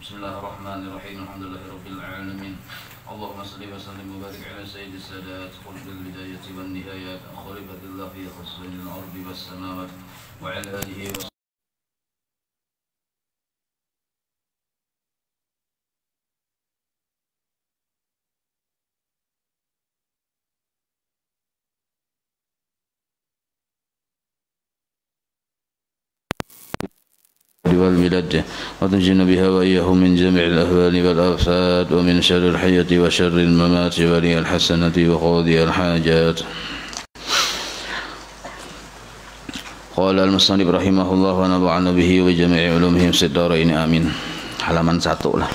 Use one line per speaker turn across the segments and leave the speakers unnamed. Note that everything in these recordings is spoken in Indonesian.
Bismillahirrahmanirrahim. Alhamdulillahirabbil alamin. Allahumma shalli wa sallim wa barik ala sayyidis sadat qulbil bidayati wan nihayat khalifatillah fi khasranil ardi was samawat wa ala alihi wa والبلاد وتنجينا بها وإياهم من جميع الأهوال والآفات ومن شر الحياة وشر الممات ولي الحسنة وقاضي الحاجات. قال المصنف رحمه الله ونفعنا به وجميع علومهم في الدارين آمين. Halaman 1 lah.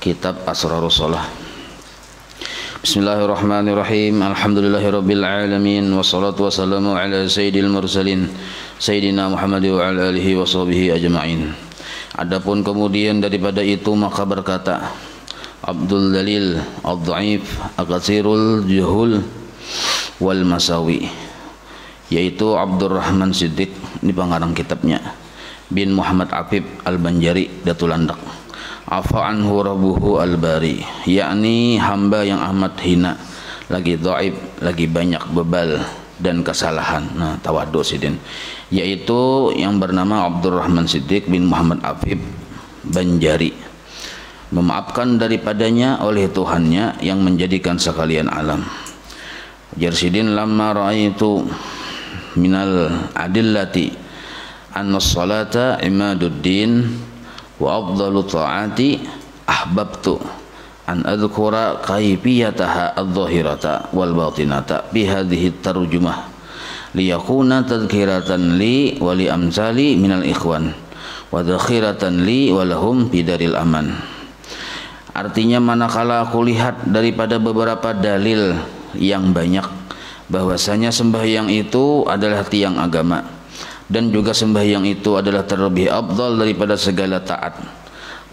Kitab Asrarus Shalah. Bismillahirrahmanirrahim. Alhamdulillahirabbil alamin wassalatu wassalamu ala sayyidil mursalin Sayyidina Muhammad wa ala alihi wa sahbihi ajma'in. Adapun kemudian daripada itu maka berkata Abdul Dalil Ad-Dhaif Aqasirul Juhul wal Masawi, yaitu Abdurrahman Siddiq, ini pengarang kitabnya, bin Muhammad Afif Al-Banjari Datulandak, afa anhu rabbuhu al-bari, yakni hamba yang amat hina, lagi dhaif, lagi banyak bebal dan kesalahan. Nah, tawadhu sidin, yaitu yang bernama Abdurrahman Siddiq bin Muhammad Afif Banjari, memaafkan daripadanya oleh Tuhannya yang menjadikan sekalian alam. Jarsidin lamma ra'aitu minal adillati anna salata imaduddin wa afdalu ta'ati ahbabtu an adhkura kaifiyataha adh-dhahirata wal batinata bi hadhihi tarjumah liyakuna tadhkiratan li wa li amsali minal ikhwan wa dhakhiratan li wa lahum bidaril aman. Artinya, manakala aku lihat daripada beberapa dalil yang banyak bahwasanya sembahyang itu adalah tiang agama dan juga sembahyang itu adalah terlebih afdal daripada segala taat,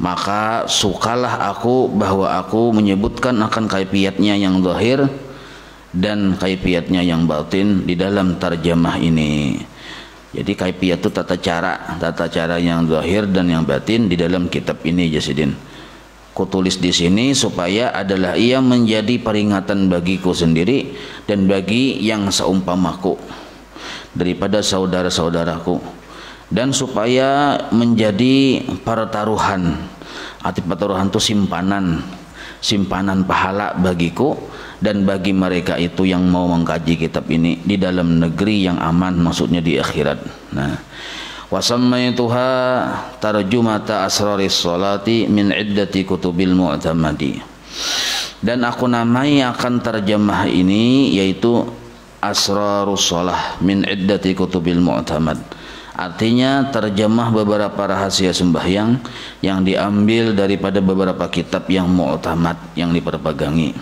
maka sukalah aku bahwa aku menyebutkan akan kaifiatnya yang zahir dan kaifiatnya yang batin di dalam tarjamah ini. Jadi kaifiat itu tata cara yang zahir dan yang batin di dalam kitab ini. Jasidin, kutulis di sini supaya adalah ia menjadi peringatan bagiku sendiri dan bagi yang seumpamaku daripada saudara-saudaraku, dan supaya menjadi pertaruhan. Arti pertaruhan itu simpanan pahala bagiku dan bagi mereka itu yang mau mengkaji kitab ini di dalam negeri yang aman, maksudnya di akhirat. Nah, wasammaituha tarjumata asraris sholati min iddati kutubil mu'tamadi, dan aku namai akan terjemah ini yaitu asrarus sholah min iddati kutubil mu'tamad. Artinya terjemah beberapa rahasia sembahyang yang diambil daripada beberapa kitab yang mu'tamad, yang diperpegangi.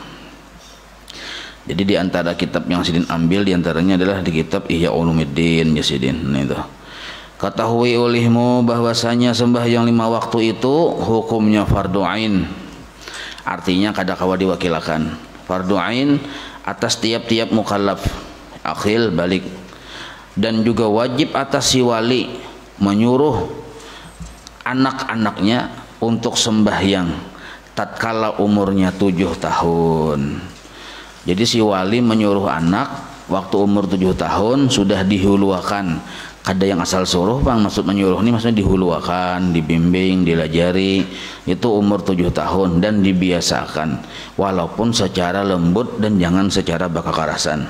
Jadi di antara kitab yang Sidin ambil diantaranya adalah di kitab Ihya Ulumuddin. Ya Sidin, nah itu. Ketahui olehmu bahwasanya sembahyang 5 waktu itu hukumnya fardu ain. Artinya kadakawa diwakilakan fardu ain atas tiap-tiap mukallaf akhil balik, dan juga wajib atas si wali menyuruh anak-anaknya untuk sembahyang tatkala umurnya 7 tahun. Jadi si wali menyuruh anak waktu umur 7 tahun sudah dihuluakan. Ada yang asal suruh, bang, maksud menyuruh ini maksudnya dihuluakan, dibimbing, dilajari, itu umur 7 tahun dan dibiasakan walaupun secara lembut dan jangan secara bakakarasan.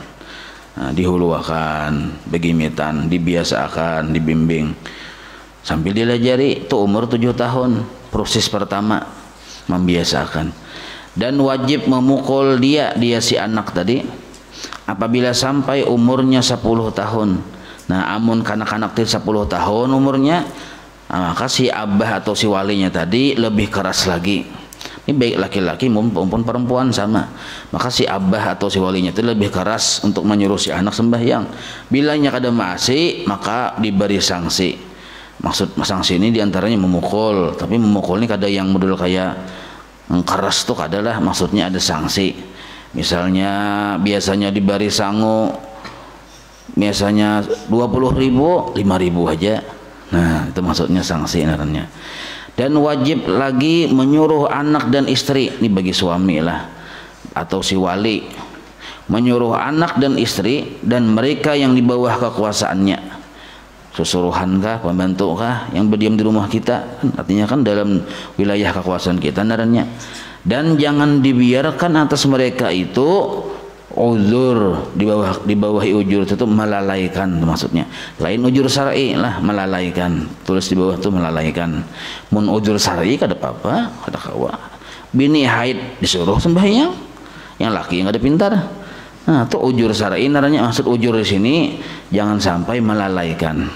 Nah, dihuluakan, begimitan, dibiasakan, dibimbing sambil dilajari, itu umur 7 tahun. Proses pertama membiasakan, dan wajib memukul dia si anak tadi apabila sampai umurnya 10 tahun. Nah, amun kanak-kanak 10 tahun umurnya, maka si abah atau si walinya tadi lebih keras lagi. Ini baik laki-laki maupun perempuan sama. Maka si abah atau si walinya itu lebih keras untuk menyuruh si anak sembahyang. Bilanya kada masih, maka diberi sanksi. Maksud sanksi ini diantaranya memukul, tapi memukul ini kada yang model kayak keras tuh kada lah. Maksudnya ada sanksi. Misalnya biasanya diberi sangu, biasanya 20.000, 5.000 aja. Nah, itu maksudnya sanksi namanya. Dan wajib lagi menyuruh anak dan istri, ini bagi suami lah atau si wali, menyuruh anak dan istri dan mereka yang di bawah kekuasaannya, susuruhan kah, pembantu kah yang berdiam di rumah kita, artinya kan dalam wilayah kekuasaan kita narannya. Dan jangan dibiarkan atas mereka itu uzur, di bawah ujur itu melalaikan, maksudnya lain ujur syar'i lah, melalaikan, tulis di bawah itu melalaikan. Mun ujur syar'i kada apa-apa, kada kawa. Bini haid disuruh sembahyang, yang laki yang kada pintar. Nah, itu ujur syar'i naranya, maksud ujur di sini jangan sampai melalaikan.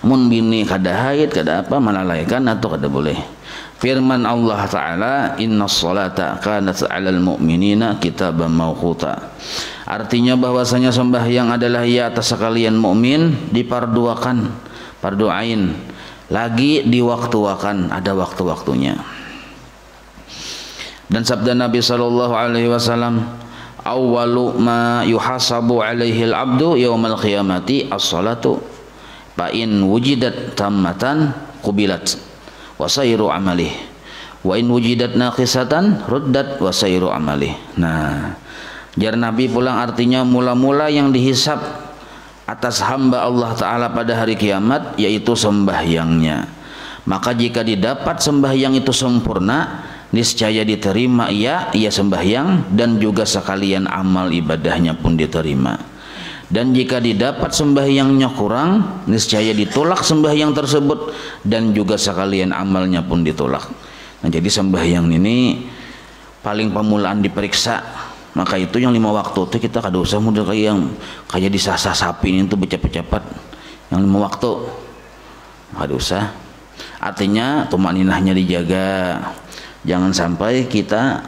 Mun bini kada haid, kada apa, melalaikan atau kada boleh. Firman Allah Ta'ala, inna sholata kanat 'alal mu'minina kitaban mawquta. Artinya bahwasanya sembahyang adalah ya atas sekalian mukmin diparduakan, fardu ain, lagi diwaktuakan, ada waktu-waktunya. Dan sabda Nabi sallallahu alaihi wasallam, awwalu ma yuhasabu alaihi al-'abdu yaumal qiyamati as-salatu fa in wujidat tammatan qubilat wasairu amalih wa in wujidat naqisatan ruddat wasairu amalih. Nah, jar Nabi pulang artinya mula-mula yang dihisap atas hamba Allah Ta'ala pada hari kiamat yaitu sembahyangnya. Maka jika didapat sembahyang itu sempurna, niscaya diterima ia sembahyang dan juga sekalian amal ibadahnya pun diterima. Dan jika didapat sembahyangnya kurang, niscaya ditolak sembahyang tersebut dan juga sekalian amalnya pun ditolak. Nah, jadi sembahyang ini paling pemulaan diperiksa. Maka itu yang 5 waktu itu kita kada usah model kayak disasah sapi ini tuh bercepat-cepat. Yang 5 waktu kada usah. Artinya tumaninahnya dijaga. Jangan sampai kita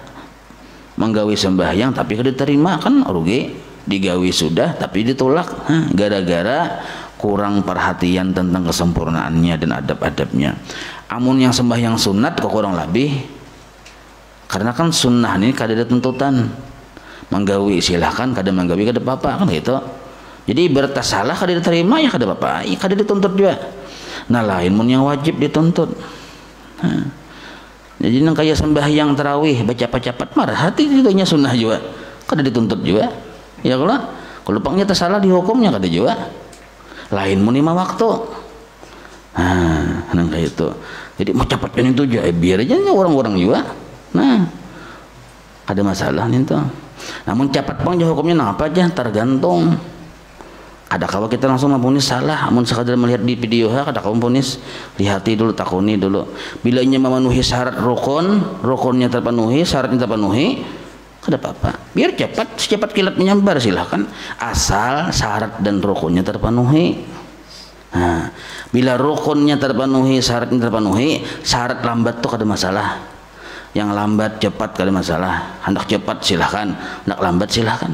menggawi sembahyang tapi kada diterima, kan rugi. Digawi sudah tapi ditolak gara-gara kurang perhatian tentang kesempurnaannya dan adab-adabnya. Amun yang sembahyang sunat kok kurang lebih, karena kan sunnah ini kada ada tuntutan. Menggawi silahkan, kada menggawi kada apa-apa, kan gitu. Jadi bertas salah kada diterima ya kada apa-apa, kada dituntut juga. Nah, lain mun yang wajib dituntut. Jadi nang kaya sembahyang tarawih baca cepat marah hati itu nya sunnah juga, kada dituntut juga. Ya kalau pangnya tersalah dihukumnya kada juga. Lain mun 5 waktu. Nah, kayak itu. Jadi mau cepatkan itu aja, biar aja orang-orang juga. Nah, ada masalah nih tuh. Namun cepat pang hukumnya apa aja tergantung. Ada kalau kita langsung mempunis salah, namun sekadar melihat di video kada kamu punis, lihati dulu, takuni dulu. Bila nya memenuhi syarat rukunnya terpenuhi, syaratnya terpenuhi, kada apa-apa. Biar cepat, secepat kilat menyambar silahkan, asal syarat dan rukunnya terpenuhi. Nah, bila rukunnya terpenuhi, syaratnya terpenuhi, syarat lambat tuh kada masalah. Yang lambat cepat kada masalah. Hendak cepat silahkan, hendak lambat silahkan.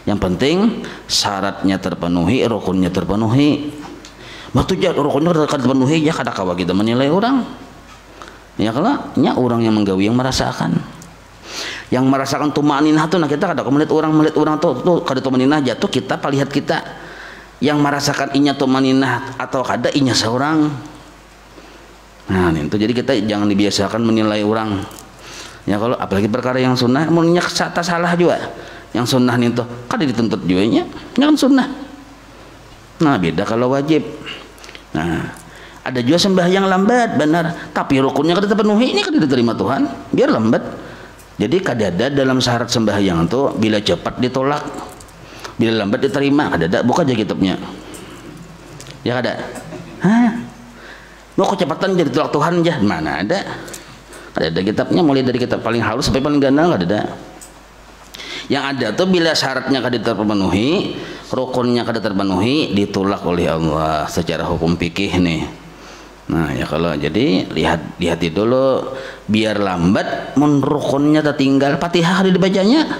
Yang penting syaratnya terpenuhi, rukunnya terpenuhi. Waktu aja rukunnya terpenuhi ya kada kawa kita menilai orang. Ya kalau nya orang yang menggawi yang merasakan. Yang merasakan tumaninah tuh, nah kita kada melihat orang tuh kada tumaninah jatuh kita lihat kita yang merasakan inya tumaninah atau kada inya seorang. Nah itu jadi kita jangan dibiasakan menilai orang ya, kalau apalagi perkara yang sunnah munnya salah juga. Yang sunnah nih tuh kada dituntut juga nya kan sunnah. Nah beda kalau wajib. Nah ada juga sembahyang lambat benar tapi rukunnya kada terpenuhi, ini kada diterima Tuhan biar lambat. Jadi kadada dalam syarat sembahyang itu bila cepat ditolak, bila lambat diterima. Kadada buka aja kitabnya. Ya kada. Mau kecepatan jadi tolak Tuhan aja mana ada. Kadada kitabnya mulai dari kitab paling halus sampai paling gandang kadada. Yang ada tuh bila syaratnya kada terpenuhi, rukunnya kada terpenuhi, ditolak oleh Allah secara hukum fikih nih. Nah ya kalau jadi lihat dulu biar lambat mun rukunnya tertinggal Fatihah dibacanya,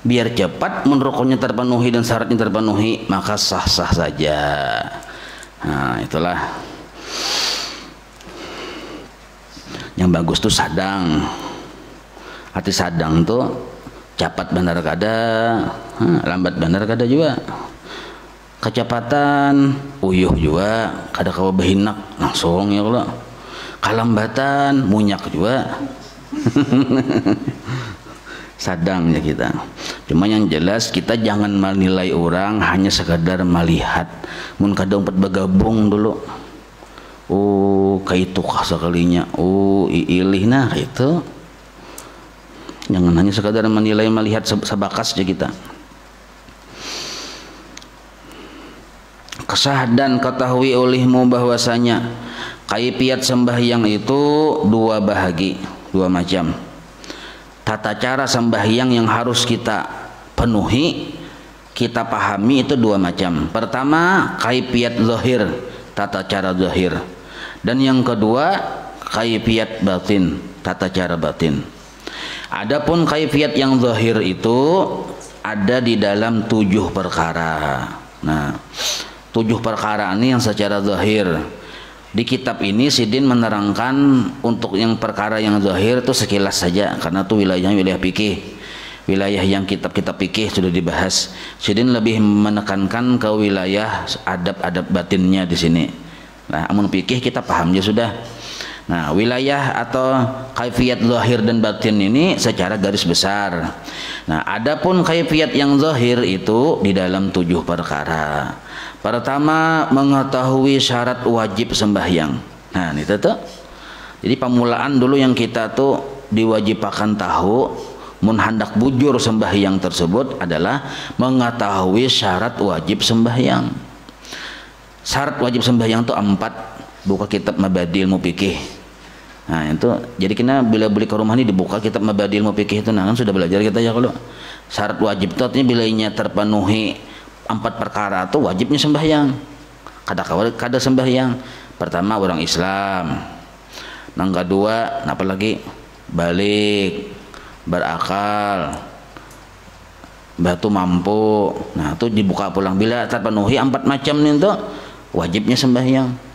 biar cepat mun rukunnya terpenuhi dan syaratnya terpenuhi maka sah-sah saja. Nah itulah yang bagus tuh sadang, hati sadang tuh cepat benar kada, lambat benar kada juga. kecepatan uyuh juga kada kawa behinak langsung ya kalau kalambatan munyak juga sadang ya kita. Cuma yang jelas kita jangan menilai orang hanya sekadar melihat mun kadang empat bergabung dulu kayak itu kah sekalinya iilih nah itu jangan hanya sekadar menilai melihat sebakas aja kita. Kesah dan ketahui olehmu bahwasanya kaifiat sembahyang itu dua bahagi, dua macam. Tata cara sembahyang yang harus kita penuhi, kita pahami itu dua macam. Pertama kaifiat zahir, tata cara zahir, dan yang kedua kaifiat batin, tata cara batin. Adapun kaifiat yang zahir itu ada di dalam 7 perkara. Nah, 7 perkara ini yang secara zahir. Di kitab ini Sidin menerangkan untuk yang perkara yang zahir itu sekilas saja karena itu wilayahnya wilayah fikih. Wilayah yang kitab-kitab fikih sudah dibahas. Sidin lebih menekankan ke wilayah adab-adab batinnya di sini. Nah, amun fikih kita paham ya sudah. Nah, wilayah atau kaifiat zahir dan batin ini secara garis besar. Nah, adapun kaifiat yang zahir itu di dalam 7 perkara. Pertama mengetahui syarat wajib sembahyang. Nah, ini tuh. Jadi pemulaan dulu yang kita tuh diwajibkan tahu mun hendak bujur sembahyang tersebut adalah mengetahui syarat wajib sembahyang. Syarat wajib sembahyang itu 4. Buka kitab Mabadil Ilmu Fikih. Nah, itu jadi kita bila beli ke rumah ini dibuka kitab Mabadil Ilmu Fikih itu nah kan sudah belajar kita ya kalau syarat wajib itu artinya bilanya terpenuhi 4 perkara itu wajibnya sembahyang. Kada sembahyang. Pertama orang Islam. Yang kedua apa lagi? Balik, berakal, batu mampu. Nah, itu dibuka pulang bila terpenuhi 4 macam itu wajibnya sembahyang.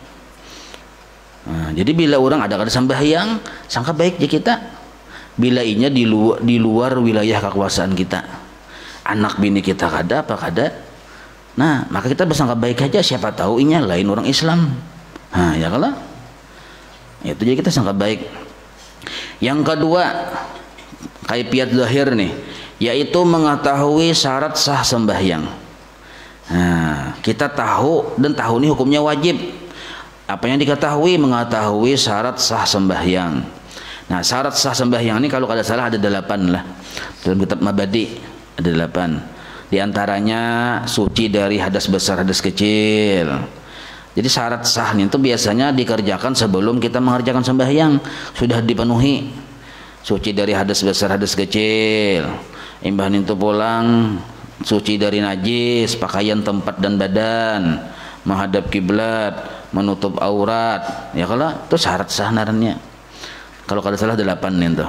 Nah, jadi bila orang ada kada sembahyang, sangka baik je kita. Bila inya di luar wilayah kekuasaan kita. Anak bini kita kada apa kada? Nah, maka kita bersangka baik aja, siapa tahu inya lain orang Islam. Nah, ya kalau itu jadi kita sangka baik. Yang kedua kaifiat zahir nih, yaitu mengetahui syarat sah sembahyang. Nah, kita tahu dan tahu nih hukumnya wajib. Apa yang diketahui mengetahui syarat sah sembahyang. Nah, syarat sah sembahyang ini kalau kada salah ada 8 lah. Dalam kitab Mabadi ada 8. Di antaranya suci dari hadas besar, hadas kecil. Jadi syarat sah itu biasanya dikerjakan sebelum kita mengerjakan sembahyang sudah dipenuhi. Suci dari hadas besar, hadas kecil. Imbah itu pulang suci dari najis, pakaian tempat dan badan, menghadap kiblat, menutup aurat. Ya kalau itu syarat sah narannya. Kalau kada salah 8 itu.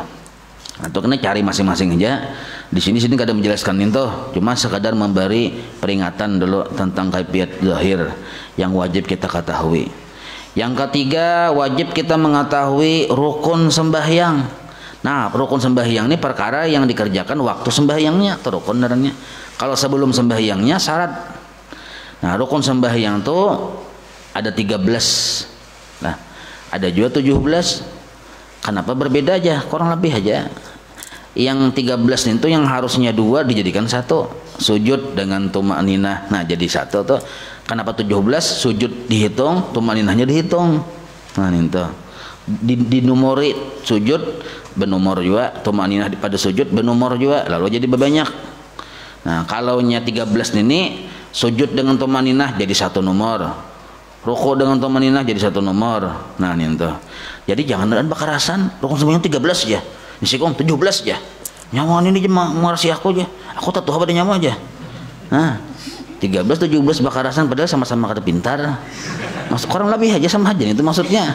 Atau kena cari masing-masing aja. Di sini kada menjelaskan itu, cuma sekadar memberi peringatan dulu tentang kaifiat zahir yang wajib kita ketahui. Yang ketiga wajib kita mengetahui rukun sembahyang. Nah, rukun sembahyang ini perkara yang dikerjakan waktu sembahyangnya atau rukun narannya. Kalau sebelum sembahyangnya syarat. Nah, rukun sembahyang itu ada 13. Nah, ada juga 17. Kenapa berbeda aja? Kurang lebih aja. Yang 13 itu yang harusnya 2 dijadikan 1. Sujud dengan tumakninah. Nah, jadi 1 tuh. Kenapa 17? Sujud dihitung, tumakninahnya dihitung. Nah, itu. Dinumori sujud benomor juga, tumakninah pada sujud benomor juga, lalu jadi banyak. Nah, kalau nya 13 ini sujud dengan tumakninah jadi 1 nomor. Ruku dengan tumakninah jadi 1 nomor. Nah, itu. Jadi jangan dengan bakarasan, rukun sembahyang 13 aja. Nisikong 17 aja. Nyawa ini marasi aku aja. Aku tak tahu pada nyawa aja. Nah, 13 17 bakarasan padahal sama-sama kada pintar. Maksud kurang lebih aja sama aja itu maksudnya.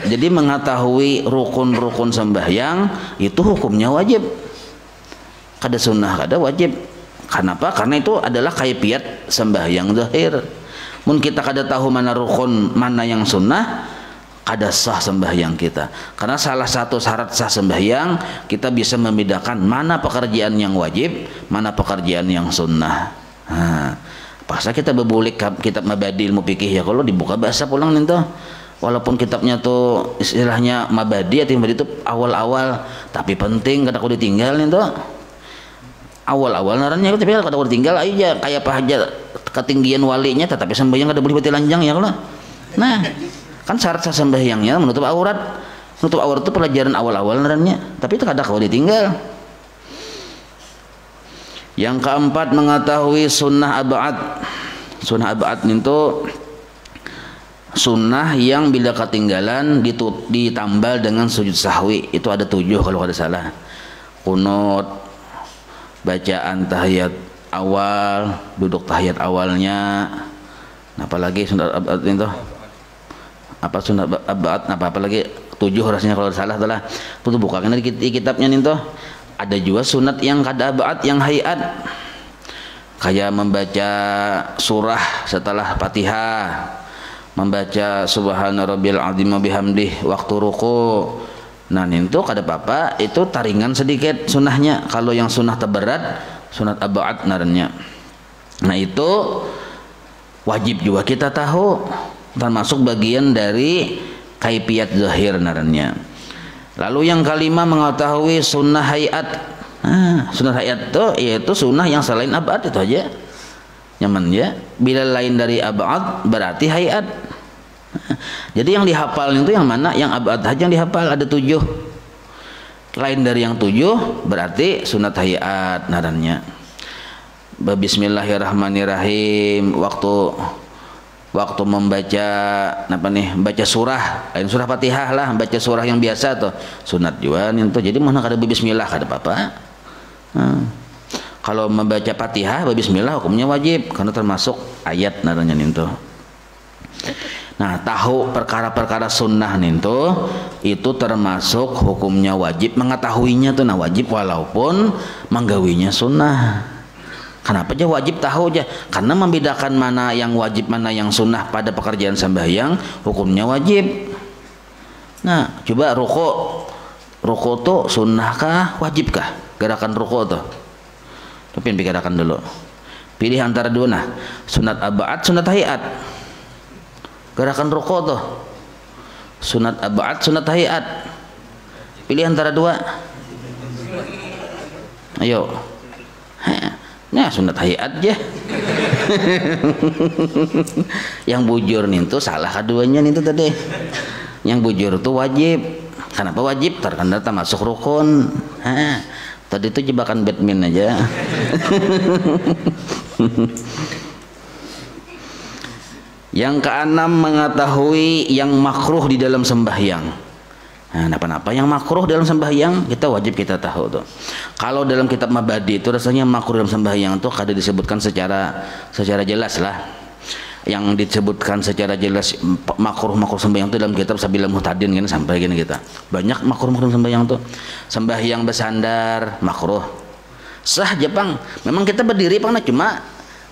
Jadi mengetahui rukun-rukun sembahyang itu hukumnya wajib. Kada sunnah, kada wajib. Kenapa? Karena itu adalah kaifiat sembahyang zahir. Mun kita kada tahu mana rukun, mana yang sunnah, kada sah sembahyang kita. Karena salah satu syarat sah sembahyang kita bisa membedakan mana pekerjaan yang wajib, mana pekerjaan yang sunnah. Nah, Paksa kita bebulik kitab Mabadi ilmu fikih ya, kalau dibuka bahasa pulang nih tuh. Walaupun kitabnya tuh istilahnya Mabadi atau Mabadi itu awal-awal, tapi penting kada aku ditinggal nih tuh. Awal-awal narannya tapi kada aku ditinggal aja kayak apa aja ketinggian walinya, tetapi sembahyang kada boleh bati lanjang ya kalau. Nah, kan syarat sembahyangnya menutup aurat. Menutup aurat itu pelajaran awal-awal narannya, tapi itu kada kau ditinggal. Yang keempat, mengetahui sunnah abad. Sunnah abad itu sunnah yang bila ketinggalan ditambal dengan sujud sahwi. Itu ada 7 kalau ada salah. Kunut, bacaan tahiyat awal, duduk tahiyat awalnya. Apalagi sunnah abad itu? Apa sunnah abad? Apa lagi? 7 rasanya kalau ada salah itulah. Itu bukakan di kitabnya nih tuh. Ada juga sunat yang kada abad, yang hayat, kayak membaca surah setelah Fatihah, membaca subhana rabbil azim wa bihamdih waktu ruku. Nah itu kada apa-apa, itu taringan sedikit sunahnya. Kalau yang sunah terberat, sunat abad narannya. Nah itu wajib juga kita tahu, termasuk bagian dari kaifiyat zahir narannya. Lalu yang kelima, mengetahui sunnah hayat. Sunnah hayat itu yaitu sunnah yang selain abad itu aja. Nyaman ya. Bila lain dari abad berarti hayat. Jadi yang dihafal itu yang mana? Yang abad aja yang dihafal, ada 7. Lain dari yang 7 berarti sunat hayat narannya. Bismillahirrahmanirrahim. Waktu membaca apa nih, baca surah, lain surah Fatihah lah, baca surah yang biasa tuh sunat juga itu. Jadi mana kada bismillah kada apa-apa. Kalau membaca Fatihah bismillah hukumnya wajib karena termasuk ayat naranya itu. Nah, tahu perkara-perkara sunnah itu termasuk hukumnya wajib, mengetahuinya tuh nah wajib walaupun menggawinya sunnah. Kenapa aja wajib tahu aja? Karena membedakan mana yang wajib mana yang sunnah pada pekerjaan sembahyang hukumnya wajib. Nah, coba ruku tuh sunnah kah wajib kah? Gerakan ruku tuh. Tapi pikirkan dulu. Pilih antara dua nah, sunat abad, sunat hayat. Gerakan ruku tuh sunat abad, sunat hayat. Pilih antara dua. Ayo. Nah sunat hayat aja. Yang bujur nih tuh salah keduanya nih tuh tadi. Yang bujur tuh wajib. Kenapa wajib? Karena masuk rukun. Tadi itu jebakan Batman aja. Yang keenam, mengetahui yang makruh di dalam sembahyang. Nah, apa-apa yang makruh dalam sembahyang kita wajib kita tahu tuh. Kalau dalam kitab Mabadi itu rasanya makruh dalam sembahyang tuh kada disebutkan secara jelas lah. Yang disebutkan secara jelas makruh sembahyang itu dalam kitab Sabilul Muhtadin gini sampai gini kita. Banyak makruh sembahyang tuh. Sembahyang bersandar makruh. Sah Jepang. Memang kita berdiri pang cuma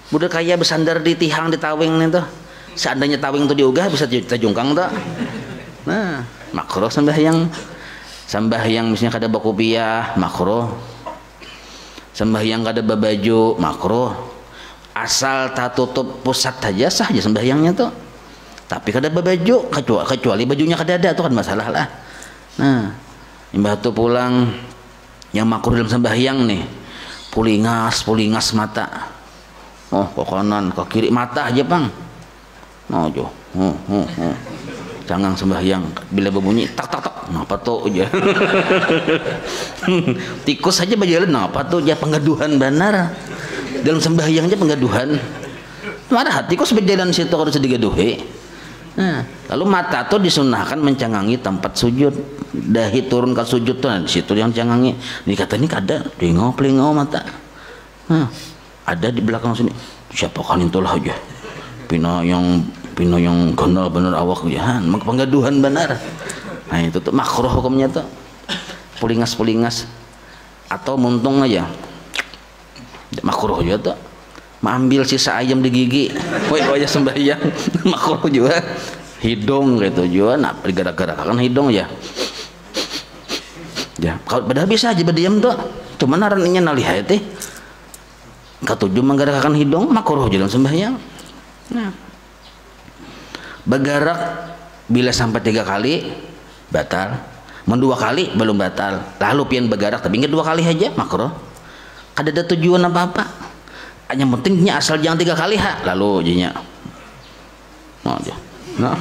budak kaya bersandar di tihang di tawing nih tuh. Seandainya tawing tuh diugah bisa kita jungkang tuh. Nah, makruh sembahyang misalnya kada bakupiah makruh, sembahyang kada babaju makruh, asal tak tutup pusat saja sah aja sembahyangnya tuh, tapi kada babaju kecuali bajunya kada ada tuh kan masalah lah. Nah imbah tuh pulang yang makruh dalam sembahyang nih pulingas mata, ke kanan ke kiri mata aja bang, jo jangan sembahyang bila berbunyi tak apa tuh aja. Tikus saja berjalan apa tuh ya, penggaduhan benar dalam sembahyang aja penggaduhan. Marah tikus berjalan situ harus digaduhi. Nah, lalu mata tuh disunahkan mencangangi tempat sujud, dahi turun ke sujud tuh, nah, di situ yang cangangi. Dikata ini kada pelingau mata. Nah, ada di belakang sini. Siapa kan itulah aja. Pino yang kenal bener awak ya, penggaduhan benar. Nah itu tuh makruh hukumnya tuh. Pulingas atau muntung aja makruh juga tuh. Mengambil sisa ayam di gigi wajah sembahyang makruh juga. Hidung gitu juga nah digerak-gerakkan hidung ya kalau padahal bisa aja berdiam tuh cuman araninya nalihai teh Ketujuh menggerakkan hidung makruh dalam sembahyang. Nah, bergerak bila sampai 3 kali batal, mendua kali belum batal, lalu pian bergerak tapi ingat 2 kali aja makruh. Kada ada tujuan apa-apa, hanya pentingnya asal jangan 3 kali lalu jinya oh, nah.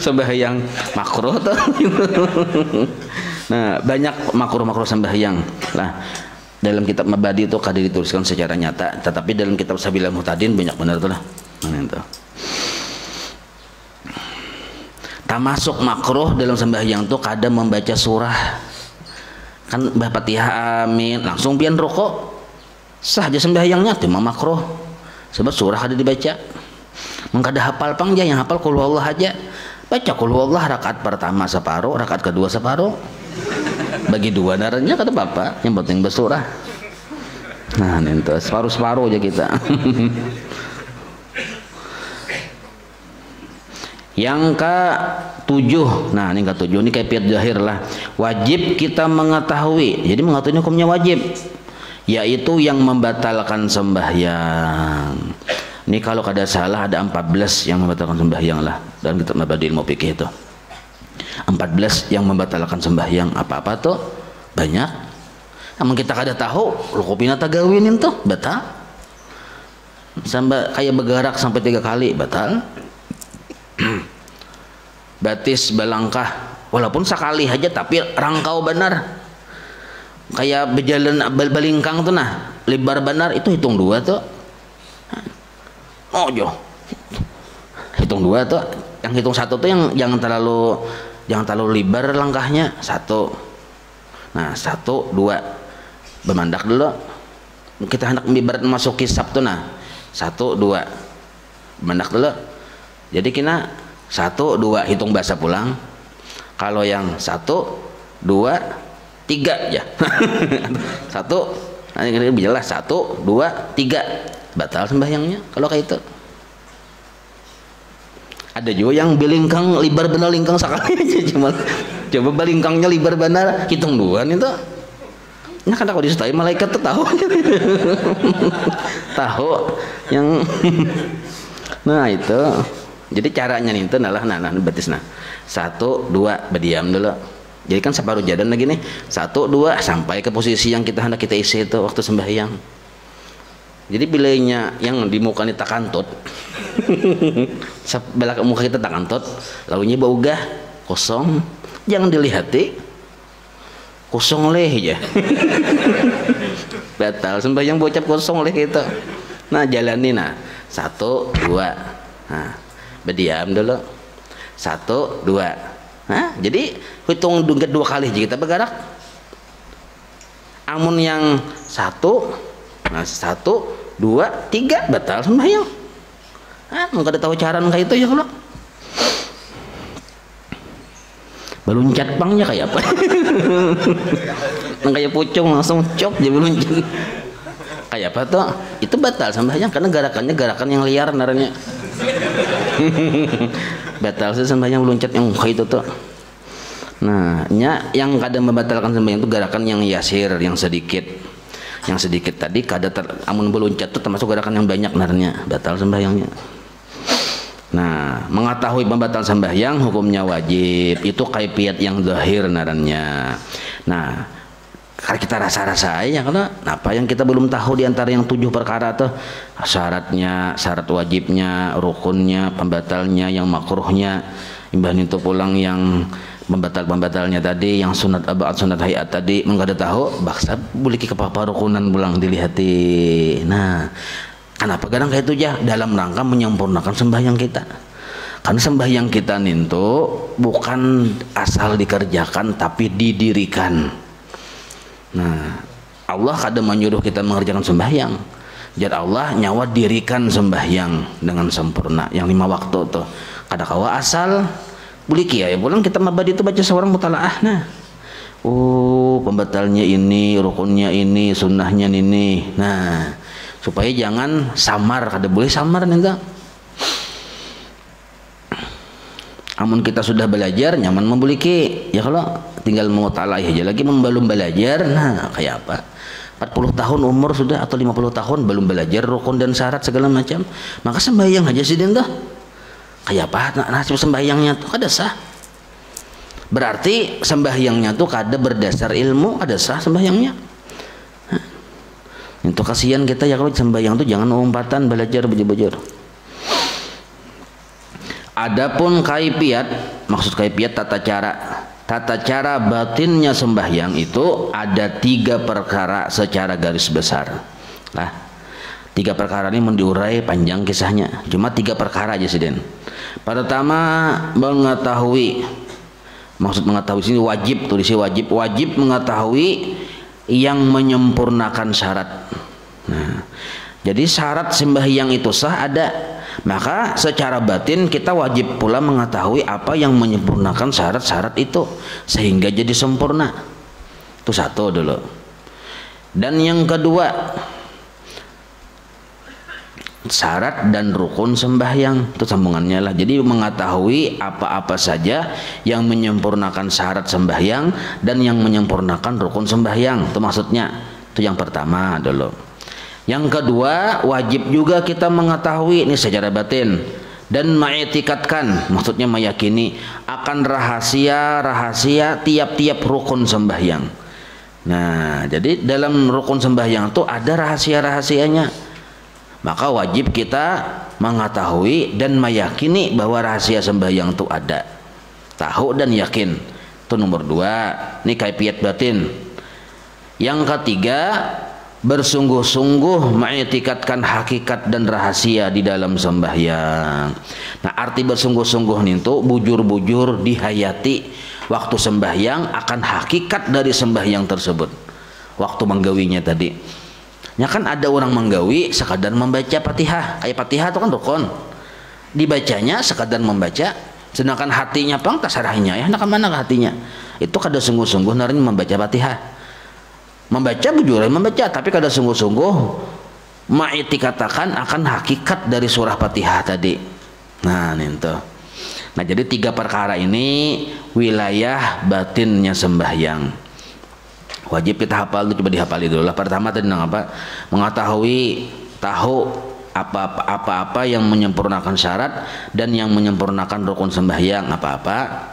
Sembahyang makruh tuh. Nah, banyak makruh-makruh sembahyang lah. Dalam kitab Mabadi itu kada dituliskan secara nyata, tetapi dalam kitab Sabilul Muhtadin banyak benar tuh lah. Termasuk makruh dalam sembahyang tuh kada membaca surah. Kan Fatihah amin langsung pian rukuk. Sah aja sembahyangnya, cuma makruh. Sebab surah ada dibaca. Mengkada hafal pangjang, yang hafal qul huwallah aja. Baca qul huwallah rakaat pertama separuh, rakaat kedua separuh. Bagi 2 darahnya kada apa-apa, yang penting bersurah. Nah, itu separuh-separuh aja kita. Yang ke-7, nah ini ke-7 ini kaifiat zahir lah. Wajib kita mengetahui, jadi mengetahui hukumnya wajib, yaitu yang membatalkan sembahyang. Ini kalau kada salah ada 14 yang membatalkan sembahyang lah dalam kitab Mabadi ilmu fikih itu. 14 yang membatalkan sembahyang. Apa-apa tuh? Banyak. Namun kita kada tahu rukupina tagawinin tuh batal. Sampai kayak bergerak sampai 3 kali batal. Batis balangkah walaupun sekali aja tapi rangkau benar. Kayak berjalan balingkang tuh nah, lebar benar itu hitung 2 tuh. Oh jo. Hitung 2 tuh. Yang hitung 1 tuh yang jangan terlalu lebar langkahnya 1. Nah, 1 2 bermandak dulu. Kita hendak ibarat masuk kisab tuh nah. 1 2 bermandak dulu. Jadi kita 1 2 hitung bahasa pulang. Kalau yang 1 2 3 ya. 1 nanti kita jelas 1 2 3 batal sembahyangnya kalau kayak itu. Ada juga yang belingkang libar benar lingkang sekali aja cuma coba balingkangnya libar benar hitung 2 itu. Nah kan kalau disutai malaikat tuh tahu. Tahu yang nah itu. Jadi caranya nih itu adalah nah batis nah 1 2 berdiam dulu. Jadi kan separuh jadan lagi nih 1 2 sampai ke posisi yang kita hendak kita isi itu waktu sembahyang. Jadi bilainya yang di muka ini takantut, sebelah muka kita takantut, lalunya baugah kosong, jangan dilihati kosong leh ya. Batal sembahyang bocap kosong leh itu. Nah jalani nah 1 2 nah berdiam dulu 1 2 nah jadi hitung 2 kali aja kita bergerak. Amun yang 1 nah 1 2 3 batal sembahyang. Ah nggak ada tahu cara kayak itu ya kalau beluncat pangnya kayak apa. Kayak pucung langsung cok jadi beluncat kayak apa tuh itu batal sembahyang karena gerakannya gerakan yang liar naranya. Batal sih sembahyang meluncat yang kayak itu tuh. Nah, yang kadang membatalkan sembahyang itu gerakan yang yasir, yang sedikit. Yang sedikit tadi amun meluncat itu termasuk gerakan yang banyak naranya, batal sembahyangnya. Nah, mengetahui pembatal sembahyang hukumnya wajib. Itu kaifiat yang zahir naranya. Nah, kalau kita rasa-rasa aja karena apa yang kita belum tahu di antara yang 7 perkara tuh syaratnya, syarat wajibnya, rukunnya, pembatalnya, yang makruhnya, imbah itu pulang yang pembatalnya tadi, yang sunat abaat sunat hayat tadi enggak ada tahu baksa boleh ke papa rukunan pulang dilihati. Nah, kenapa kadang kayak itu ya dalam rangka menyempurnakan sembahyang kita. Karena sembahyang kita itu bukan asal dikerjakan tapi didirikan. Nah, Allah kadang menyuruh kita mengerjakan sembahyang. Jadi Allah nyawa dirikan sembahyang dengan sempurna yang 5 waktu tuh. Kada kawa asal boleh kia ya pulang kita mabadi itu baca seorang mutalaah. Nah, oh pembatalnya ini, rukunnya ini, sunnahnya ini. Nah, supaya jangan samar, kada boleh samar nih. Amun kita sudah belajar nyaman memiliki ya kalau tinggal mau talai aja lagi belum belajar nah kayak apa 40 tahun umur sudah atau 50 tahun belum belajar rukun dan syarat segala macam, maka sembahyang aja sih dah. Kayak apa nasib sembahyangnya tuh kada sah. Berarti sembahyangnya tuh kada berdasar ilmu, kada sah sembahyangnya. Itu kasihan kita ya kalau sembahyang tuh jangan umpatan belajar belajar. Adapun kaifiat, maksud kaifiat tata cara batinnya sembahyang itu ada 3 perkara secara garis besar. Nah, 3 perkara ini mendiurai panjang kisahnya. Cuma 3 perkara aja sih Den. Pertama mengetahui, maksud mengetahui sini wajib, tulisnya wajib mengetahui yang menyempurnakan syarat. Nah, jadi syarat sembahyang itu sah ada. Maka secara batin kita wajib pula mengetahui apa yang menyempurnakan syarat-syarat itu sehingga jadi sempurna. Itu satu dulu. Dan yang kedua, syarat dan rukun sembahyang itu sambungannya lah. Jadi mengetahui apa-apa saja yang menyempurnakan syarat sembahyang dan yang menyempurnakan rukun sembahyang. Itu maksudnya. Itu yang pertama dulu. Yang kedua, wajib juga kita mengetahui ini secara batin dan mengiktikadkan, maksudnya meyakini akan rahasia-rahasia tiap-tiap rukun sembahyang. Nah, jadi dalam rukun sembahyang itu ada rahasia-rahasianya. Maka wajib kita mengetahui dan meyakini bahwa rahasia sembahyang itu ada. Tahu dan yakin. Itu nomor 2. Ini kaifiat batin. Yang ketiga, bersungguh-sungguh mengiktikadkan hakikat dan rahasia di dalam sembahyang. Nah, arti bersungguh-sungguh itu bujur-bujur dihayati waktu sembahyang akan hakikat dari sembahyang tersebut. Waktu menggawinya tadi. Ya kan ada orang menggawi sekadar membaca Fatihah. Kayak Fatihah itu kan rukun. Dibacanya sekadar membaca, sedangkan hatinya pang tasarahnya ya, nak mana ke hatinya. Itu kada sungguh-sungguh narin membaca Fatihah. Membaca bujuran membaca, tapi kada sungguh-sungguh mengiktikadkan akan hakikat dari surah Fatihah tadi. Nah, itu. Nah, jadi 3 perkara ini wilayah batinnya sembahyang. Wajib kita hafal itu, coba dihafali dulu lah. Pertama tentang apa? Mengetahui, tahu apa-apa yang menyempurnakan syarat dan yang menyempurnakan rukun sembahyang apa-apa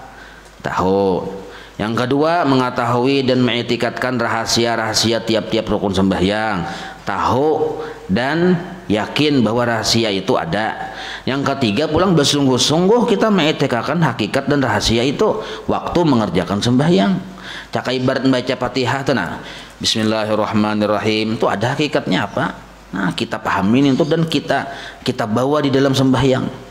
tahu. Yang kedua, mengetahui dan mengiktikadkan rahasia-rahasia tiap-tiap rukun sembahyang, tahu dan yakin bahwa rahasia itu ada. Yang ketiga, pulang bersungguh-sungguh kita mengiktikadkan hakikat dan rahasia itu waktu mengerjakan sembahyang. Cak ibarat membaca Fatihah itu, nah, Bismillahirrahmanirrahim itu ada hakikatnya apa? Nah, kita pahamin itu dan kita bawa di dalam sembahyang.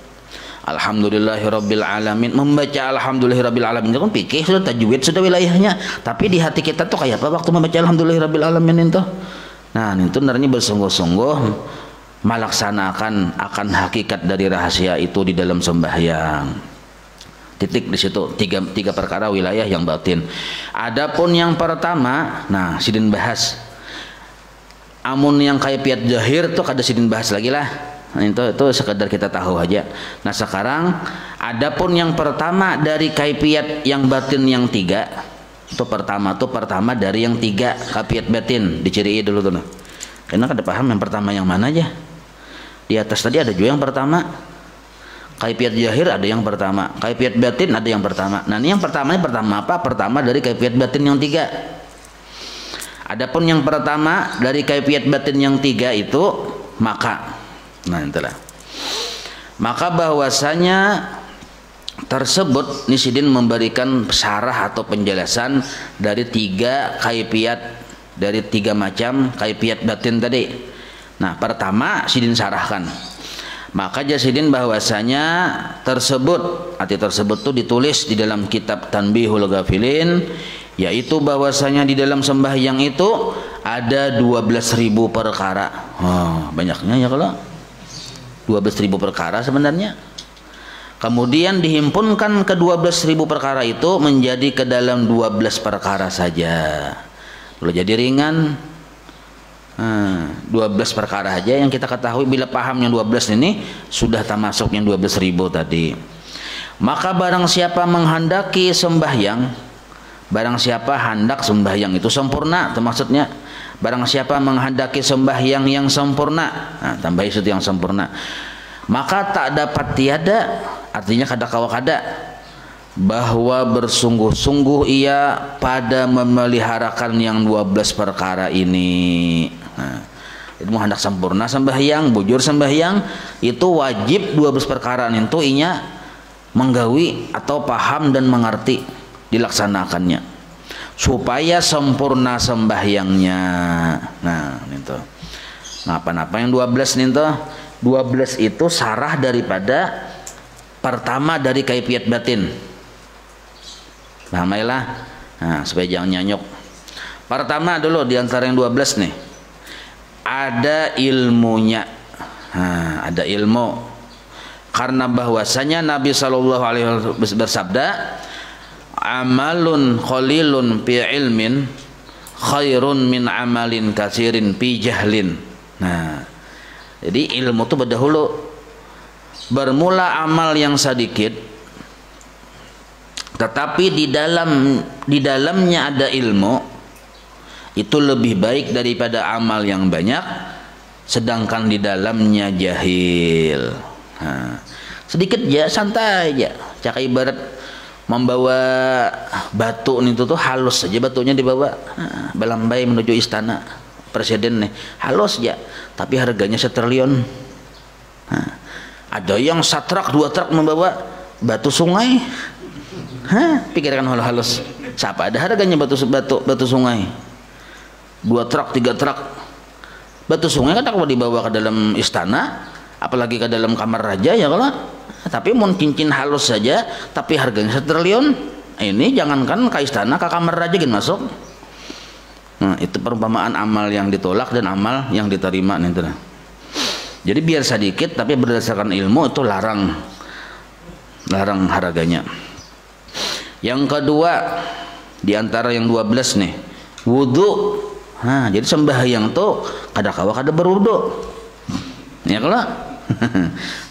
Alhamdulillahirabbil alamin, membaca alhamdulillahirabbil alamin itu kan fikih, sudah tajwid, sudah wilayahnya. Tapi di hati kita tuh kayak apa waktu membaca alhamdulillahirabbil alamin itu? Nah, itu naranya bersungguh-sungguh melaksanakan akan hakikat dari rahasia itu di dalam sembahyang. Titik di situ, tiga perkara wilayah yang batin. Adapun yang pertama, nah sidin bahas. Amun yang kaifiat zahir tuh kada sidin bahas lagi lah. Nah, itu sekedar kita tahu aja. Nah, sekarang adapun yang pertama dari kaifiat yang batin yang 3 itu pertama dari yang 3 kaifiat batin diciriin dulu tuh. Karena kada paham yang pertama yang mana aja. Di atas tadi ada juga yang pertama. Kaifiat zahir ada yang pertama, kaifiat batin ada yang pertama. Nah, ini yang pertama apa? Pertama dari kaifiat batin yang 3. Adapun yang pertama dari kaifiat batin yang 3 itu maka. Nah, itulah. Maka bahwasanya tersebut Nisidin memberikan syarah atau penjelasan dari 3 kaifiat, dari 3 macam kaifiat batin tadi. Nah, pertama Sidin syarahkan. Maka Jasidin bahwasanya arti tersebut tuh ditulis di dalam kitab Tanbihul Ghafilin, yaitu bahwasanya di dalam sembahyang itu ada 12.000 perkara. Oh, banyaknya ya kalau 12.000 perkara sebenarnya. Kemudian dihimpunkan ke 12.000 perkara itu menjadi ke dalam 12 perkara saja. Lalu jadi ringan. 12 perkara aja yang kita ketahui. Bila paham yang 12 ini sudah termasuk yang 12.000 tadi. Maka barang siapa menghendaki sembahyang, barang siapa hendak sembahyang itu sempurna, itu maksudnya Barang siapa menghendaki sembahyang yang sempurna, nah, tambah itu yang sempurna, maka tak dapat tiada, artinya kada kawa kada, bahwa bersungguh-sungguh ia pada memeliharakan yang 12 perkara ini. Nah, itu mau hendak sempurna sembahyang, bujur sembahyang, itu wajib 12 perkara itu inya menggawi atau paham dan mengerti dilaksanakannya supaya sempurna sembahyangnya. Nah, itu. Nah, apa-apa yang 12 nih tuh. 12 itu sarah daripada pertama dari kaifiat batin. Pahamailah. Nah, supaya jangan nyanyuk. Pertama dulu di antara yang 12 nih. Ada ilmunya. Nah, ada ilmu. Karena bahwasanya Nabi sallallahu alaihi wasallam bersabda, amalun qalilun fi ilmin khairun min amalin katsirin fi jahlin. Nah, jadi ilmu itu berdahulu. Bermula amal yang sedikit, tetapi di dalamnya ada ilmu, itu lebih baik daripada amal yang banyak sedangkan di dalamnya jahil. Nah, sedikit aja, santai aja. Cak ibarat membawa batu itu tuh halus saja, batunya dibawa Balambai menuju istana presiden nih, halus aja, tapi harganya 1 triliun. Nah, ada yang 1 truk 2 truk membawa batu sungai. Pikirkan halus, siapa ada harganya batu sungai 2 truk 3 truk. Batu sungai kan kalau dibawa ke dalam istana, apalagi ke dalam kamar raja ya kalau. Tapi mau cincin halus saja tapi harganya 1 triliun. Ini jangankan ke istana, ke kamar raja gini masuk. Nah, itu perumpamaan amal yang ditolak dan amal yang diterima nih. Jadi biar sedikit tapi berdasarkan ilmu itu larang harganya. Yang kedua di antara yang 12 nih, wudu. Nah, jadi sembahyang tuh kada kawa kada berwudu. Ya kalau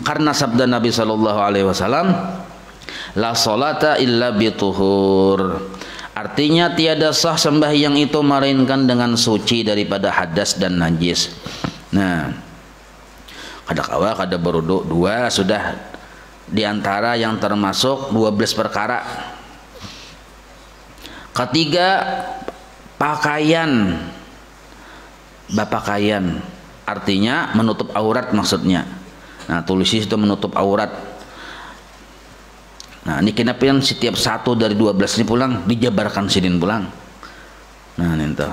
karena sabda Nabi sallallahu alaihi wasallam, la sholata illa bituhur. Artinya tiada sah sembahyang itu melainkan dengan suci daripada hadas dan najis. Nah, kada kawa kada berwudu, 2 sudah di antara yang termasuk 12 perkara. Ketiga, pakaian. Bapakaian artinya menutup aurat maksudnya. Nah, tulis itu menutup aurat. Nah, ini kenapa yang setiap satu dari 12 ini pulang dijabarkan sidin pulang. Nah, itu.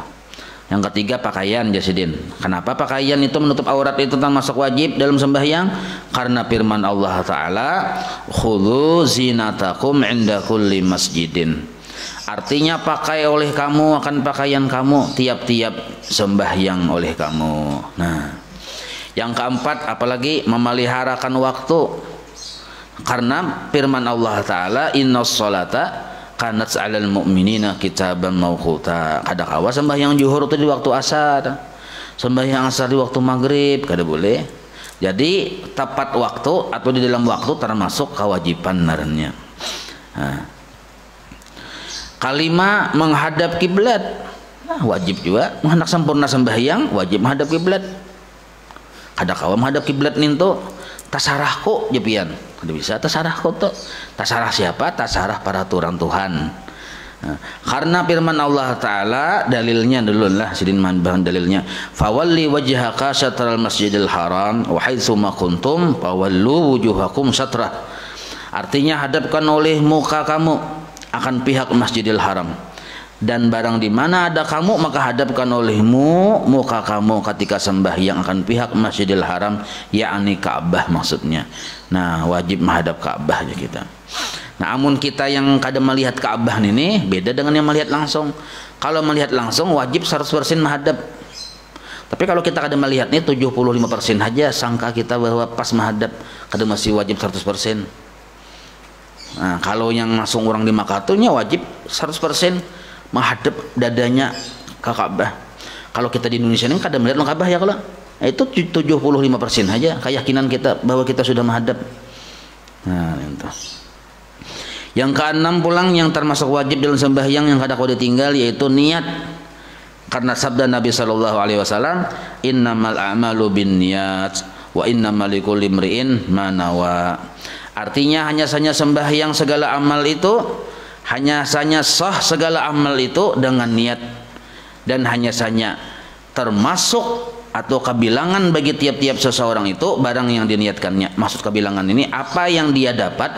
Yang ketiga pakaian jasidin. Kenapa pakaian itu menutup aurat itu termasuk wajib dalam sembahyang? Karena firman Allah Ta'ala, khudhu zinatakum inda kulli masjidin. Artinya pakai oleh kamu akan pakaian kamu tiap-tiap sembahyang oleh kamu. Nah, yang keempat apalagi memeliharakan waktu. Karena firman Allah Ta'ala, innas sholata kanat 'alal mu'minina kitaban mawquta. Kada kawa sembahyang zuhur itu di waktu asar, sembahyang asar di waktu maghrib, kada boleh. Jadi tepat waktu atau di dalam waktu termasuk kewajiban narannya. Nah, kalima menghadap kiblat. Nah, wajib juga hendak sempurna sembahyang wajib menghadap kiblat. Kada kawa menghadap kiblat ninto tasarahku jepian. Kada bisa tasarahku tuh. Tasarah siapa? Tasarah para turang Tuhan. Nah, karena firman Allah Ta'ala dalilnya dulu lah sidin bahan dalilnya, fawalli wajhaka syatral masjidil haram wa haitsu ma kuntum fawallu wujuhakum syatrah. Artinya hadapkan oleh muka kamu akan pihak Masjidil Haram, dan barang di mana ada kamu maka hadapkan olehmu muka kamu ketika sembahyang akan pihak Masjidil Haram, yakni Ka'bah maksudnya. Nah, wajib menghadap Ka'bah aja kita. Nah, amun kita yang kadang melihat Ka'bah ini beda dengan yang melihat langsung. Kalau melihat langsung wajib 100% menghadap. Tapi kalau kita kadang melihat ini 75% aja sangka kita bahwa pas menghadap, kadang masih wajib 100%. Nah, kalau yang langsung orang di Makkah tuh wajib 100% menghadap dadanya ke Ka'bah. Kalau kita di Indonesia ini kadang melihat Ka'bah ya kalau itu 75% aja keyakinan kita bahwa kita sudah menghadap. Nah, itu. Yang keenam pulang yang termasuk wajib dalam sembahyang yang kada kau ditinggal yaitu niat. Karena sabda Nabi sallallahu alaihi wasallam, innamal a'malu binniyat wa innamal likulli imri'in ma nawa. Artinya hanya saja sembahyang segala amal itu, hanya saja sah segala amal itu dengan niat, dan hanya saja termasuk atau kebilangan bagi tiap-tiap seseorang itu barang yang diniatkannya. Maksud kebilangan ini apa yang dia dapat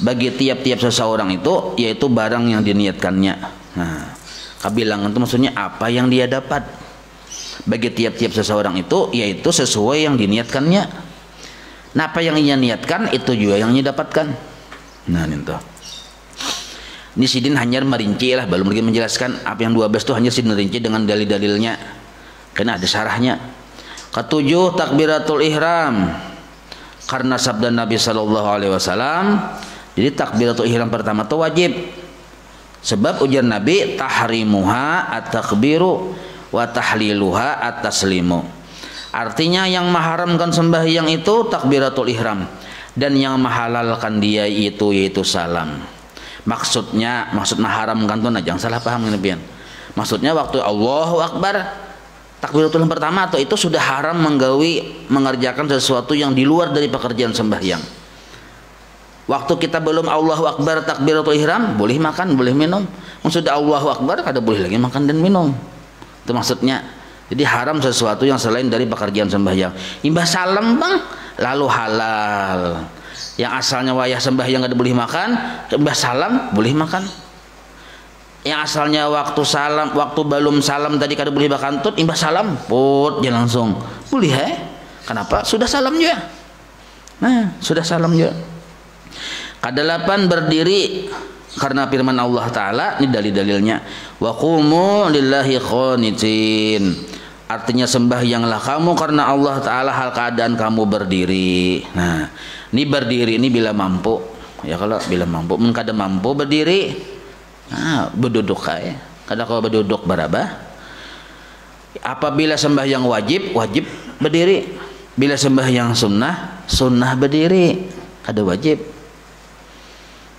bagi tiap-tiap seseorang itu, yaitu barang yang diniatkannya. Nah, kebilangan itu maksudnya apa yang dia dapat bagi tiap-tiap seseorang itu, yaitu sesuai yang diniatkannya. Nah, apa yang ia niatkan itu juga yang ia dapatkan. Nah, itu. Ini Sidin hanya merinci lah, belum lagi menjelaskan apa yang 12 itu, hanya Sidin merinci dengan dalil-dalilnya. Karena ada syarahnya. Ketujuh, takbiratul ihram. Karena sabda Nabi sallallahu alaihi wasallam, jadi takbiratul ihram pertama itu wajib. Sebab ujar Nabi, tahrimuha at-takbiru wa tahliluha at-taslimu. Artinya yang mengharamkan sembahyang itu takbiratul ihram, dan yang menghalalkan dia itu yaitu salam. Maksud mengharamkan itu, nah jangan salah paham ini pian. Maksudnya waktu Allahu Akbar takbiratul ihram pertama atau itu sudah haram mengerjakan sesuatu yang di luar dari pekerjaan sembahyang. Waktu kita belum Allahu Akbar takbiratul ihram, boleh makan, boleh minum. Sudah Allahu Akbar, kada boleh lagi makan dan minum. Itu maksudnya. Jadi haram sesuatu yang selain dari pekerjaan sembahyang. Imbah salam bang, lalu halal. Yang asalnya wayah sembahyang kada boleh makan, imbah salam boleh makan. Yang asalnya waktu belum salam tadi kada boleh makan tut, imbah salam put dia langsung boleh. Kenapa? Sudah salam juga. Nah, sudah salam juga. Kedelapan, berdiri karena firman Allah Ta'ala, ini dalil-dalilnya, wa qumu lillahi qanitin. Artinya sembahyanglah kamu karena Allah Ta'ala hal keadaan kamu berdiri. Nah, ini berdiri ini bila mampu. Ya kalau bila mampu, kada mampu berdiri, nah berduduk aja. Kada kalau berduduk berapa? Apabila sembahyang wajib berdiri. Bila sembahyang sunnah berdiri. Kada wajib.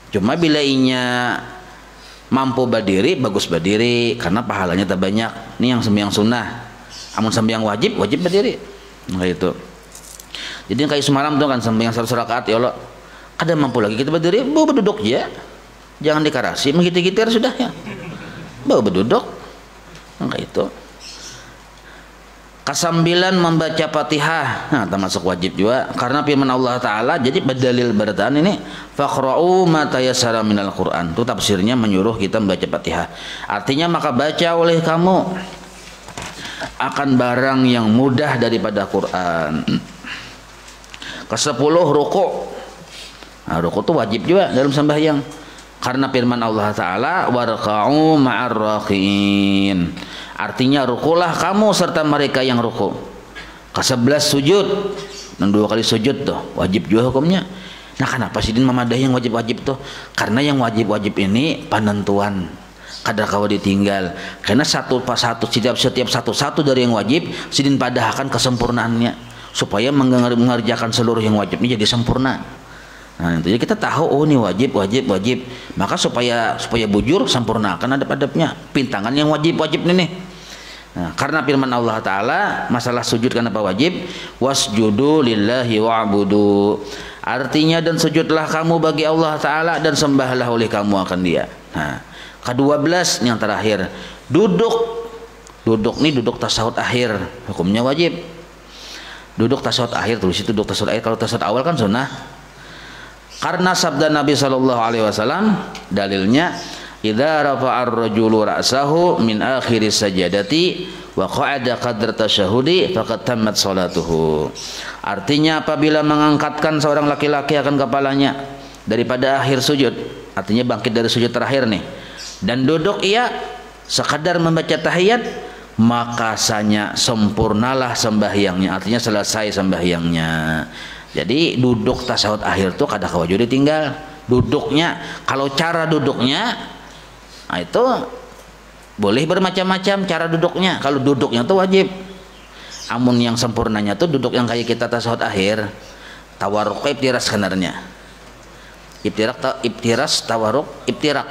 Cuma bila inya mampu berdiri, bagus berdiri karena pahalanya tak banyak. Ini yang sembahyang sunnah. Amun sembahyang wajib berdiri. Nah itu. Jadi kayak semalam tuh kan sembahyang 100 rakaat ya Allah. Kada mampu lagi kita berdiri, bawa berduduk ya. Jangan dikarasi, menggitir-gitir sudah ya. Bawa berduduk. Nah kayak itu. Kesembilan, membaca Fatihah. Nah, termasuk wajib juga karena firman Allah Ta'ala, jadi berdalil bertaan ini faqra'u ma tayassara minal Qur'an. Itu tafsirnya menyuruh kita membaca Fatihah. Artinya maka baca oleh kamu akan barang yang mudah daripada Quran. Ke-10, ruku'. Nah, ruku' itu wajib juga dalam sembahyang karena firman Allah Ta'ala warka'u ma'ar raqiin. Artinya rukulah kamu serta mereka yang ruku'. Ke-11, sujud. Dan 2 kali sujud tuh wajib juga hukumnya. Nah, kenapa sih memadahi yang wajib-wajib tuh? Karena yang wajib-wajib ini penentuan kadar kau ditinggal. Karena satu setiap satu dari yang wajib sidin padahkan kesempurnaannya supaya mengerjakan seluruh yang wajib ini jadi sempurna. Nah, itu kita tahu oh ini wajib. Maka supaya bujur sempurnakan adab-adabnya. Pintangan yang wajib nih. Nah, karena firman Allah Ta'ala masalah sujud kenapa wajib? Wasjudu lillahi wa'budu. Artinya dan sujudlah kamu bagi Allah Ta'ala dan sembahlah oleh kamu akan dia. Nah, ke-12 yang terakhir, duduk nih, duduk tasyahud akhir hukumnya wajib. Duduk tasyahud akhir, tulis itu duduk tasyahud akhir. Kalau tasyahud awal kan sunnah. Karena sabda Nabi sallallahu alaihi wasallam dalilnya idza rafa'ar rajulu ra'sahu min akhiris sajadati wa qa'ada qadra tasyahudi faqad tammat salatuhu. Artinya apabila mengangkatkan seorang laki-laki akan kepalanya daripada akhir sujud, artinya bangkit dari sujud terakhir nih, dan duduk ia sekadar membaca tahiyat, maka sanya sempurnalah sembahyangnya, artinya selesai sembahyangnya. Jadi duduk tasyahud akhir tuh kada kawaju ditinggal. Duduknya, kalau cara duduknya, nah itu boleh bermacam-macam cara duduknya. Kalau duduknya tuh wajib. Amun yang sempurnanya tuh duduk yang kayak kita tasyahud akhir, tawarruk ibtiras sebenarnya. Ibtiras tawarruk ibtirak.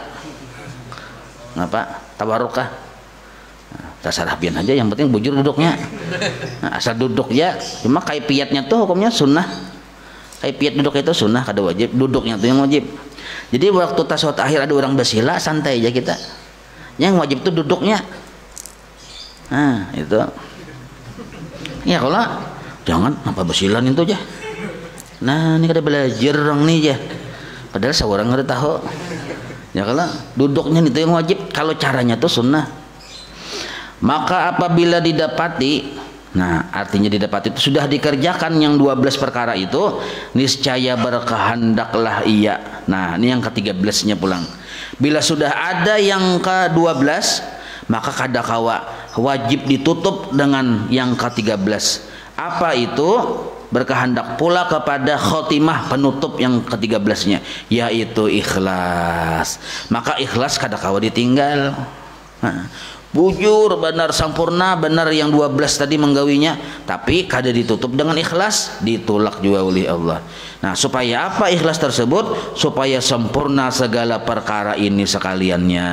Ngapa? Tawarruk kah? dasar habian aja, yang penting bujur duduknya. Nah, asal duduk ya, cuma kaifiatnya tuh hukumnya sunnah. Kaifiat duduk itu sunnah, kada wajib. Duduknya tuh yang wajib. Jadi waktu tasawuf akhir ada orang bersila, santai aja kita. Yang wajib tuh duduknya. Nah itu. Ya kalau jangan apa bersilan itu aja. Nah ini kada belajar orang nih ya. Padahal seorang kada tahu. Ya kalau duduknya itu yang wajib. Kalau caranya tuh sunnah. Maka apabila didapati, nah artinya didapati itu sudah dikerjakan yang 12 perkara itu, niscaya berkehendaklah ia. Nah ini yang ke-13-nya pulang. Bila sudah ada yang ke-12, maka kada kawa wajib ditutup dengan yang ke-13. Apa itu? Berkehendak pula kepada khotimah penutup yang ke-13-nya, yaitu ikhlas. Maka ikhlas kada kawa ditinggal. Nah, bujur benar sempurna, benar yang 12 tadi menggawinya, tapi kada ditutup dengan ikhlas, ditolak juga oleh Allah. Nah supaya apa ikhlas tersebut? Supaya sempurna segala perkara ini sekaliannya.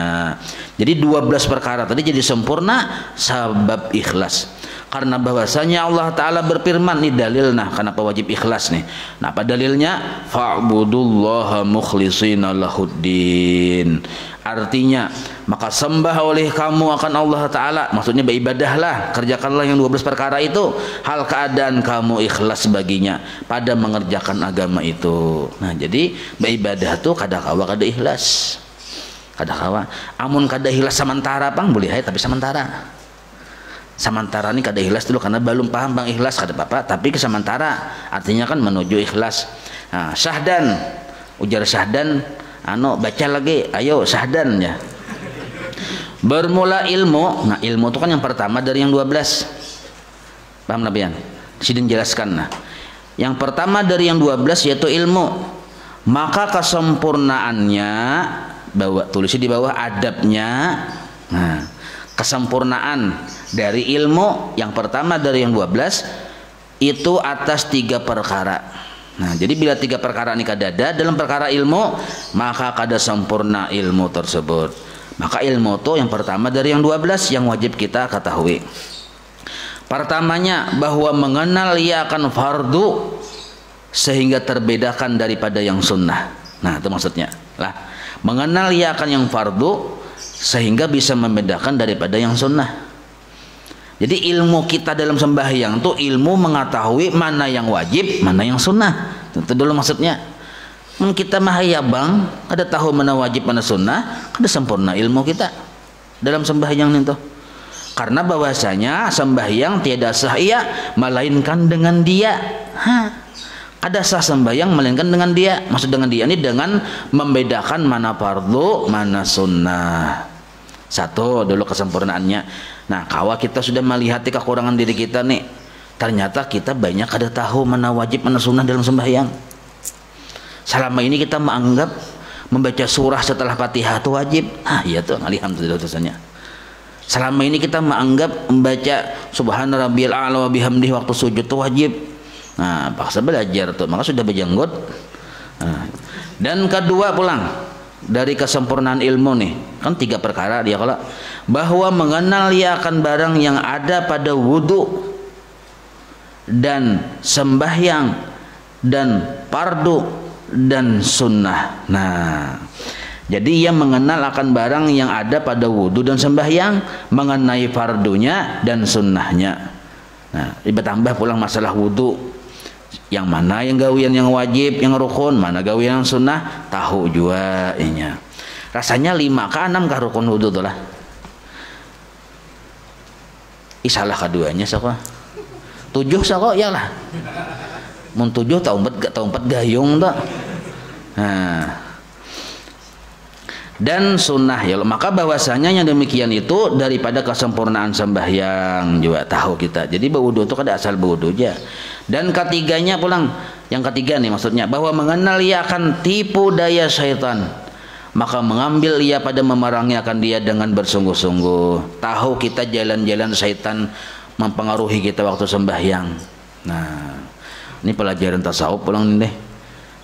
Jadi 12 perkara tadi jadi sempurna sebab ikhlas. Karena bahwasanya Allah Ta'ala berfirman, ini dalil nah kenapa wajib ikhlas nih. Nah apa dalilnya? Fa'budullaha mukhlishina lahuddin. Artinya maka sembah oleh kamu akan Allah Ta'ala, maksudnya beribadahlah, kerjakanlah yang 12 perkara itu hal keadaan kamu ikhlas baginya pada mengerjakan agama itu. Nah jadi beribadah tuh kada kawa kada ikhlas, kada kawa. Amun kada ikhlas sementara pang boleh hai, tapi sementara ini kada ikhlas dulu karena belum paham bang ikhlas kada apa-apa, tapi ke sementara artinya kan menuju ikhlas. Nah, syahdan, ujar syahdan, baca lagi, ayo syahdan ya. Bermula ilmu. Nah ilmu itu kan yang pertama dari yang 12. Paham nabian? Sidin jelaskan. Nah yang pertama dari yang 12 yaitu ilmu. Maka kesempurnaannya, tulisnya di bawah adabnya. Nah kesempurnaan dari ilmu yang pertama dari yang 12 itu atas 3 perkara. Nah jadi bila 3 perkara ini kada ada dalam perkara ilmu, maka kada sempurna ilmu tersebut. Maka ilmu itu yang pertama dari yang 12 yang wajib kita ketahui. Pertamanya bahwa mengenal ia akan fardu sehingga terbedakan daripada yang sunnah. Nah itu maksudnya lah, mengenal ia akan yang fardu sehingga bisa membedakan daripada yang sunnah. Jadi ilmu kita dalam sembahyang itu ilmu mengetahui mana yang wajib, mana yang sunnah. Itu dulu maksudnya. Kita mah ya bang, ada tahu mana wajib mana sunnah, ada sempurna ilmu kita dalam sembahyang itu. Karena bahwasanya sembahyang tiada sah ia melainkan dengan dia. Ada sah sembahyang melainkan dengan dia. Maksud dengan dia ini dengan membedakan mana fardu, mana sunnah. Satu dulu kesempurnaannya. Nah kawa kita sudah melihat kekurangan diri kita nih. Ternyata kita banyak ada tahu mana wajib mana sunnah dalam sembahyang. Selama ini kita menganggap membaca surah setelah Fatihah itu wajib. Iya tuh, alhamdulillah dosanya. Selama ini kita menganggap membaca Subhana rabbiyal a'la wa bihamdihi waktu sujud itu wajib. Nah, paksa belajar tuh, maka sudah berjenggot. Nah. Dan kedua pulang dari kesempurnaan ilmu nih, kan 3 perkara dia kalau bahwa mengenal ia akan barang yang ada pada wudu dan sembahyang dan fardu dan sunnah. Nah jadi ia mengenal akan barang yang ada pada wudhu dan sembahyang mengenai fardunya dan sunnahnya. Nah ditambah pulang masalah wudhu, yang mana yang gawian yang wajib yang rukun, mana gawian yang sunnah, tahu juga inya. Rasanya 5 ke 6 kah rukun wudhu tuh lah. Isalah keduanya sako 7 sako ya lah. Mun 7 tahun 4 gayung tak. Nah. Dan sunnah ya, maka bahwasanya yang demikian itu daripada kesempurnaan sembahyang juga tahu kita. Jadi berwudu itu kada asal berwudu aja. Dan ketiganya pulang, yang ketiga nih maksudnya bahwa mengenal ia akan tipu daya syaitan, maka mengambil ia pada memerangi akan dia dengan bersungguh-sungguh. Tahu kita jalan-jalan syaitan mempengaruhi kita waktu sembahyang. Nah ini pelajaran tasawuf pulang nih deh.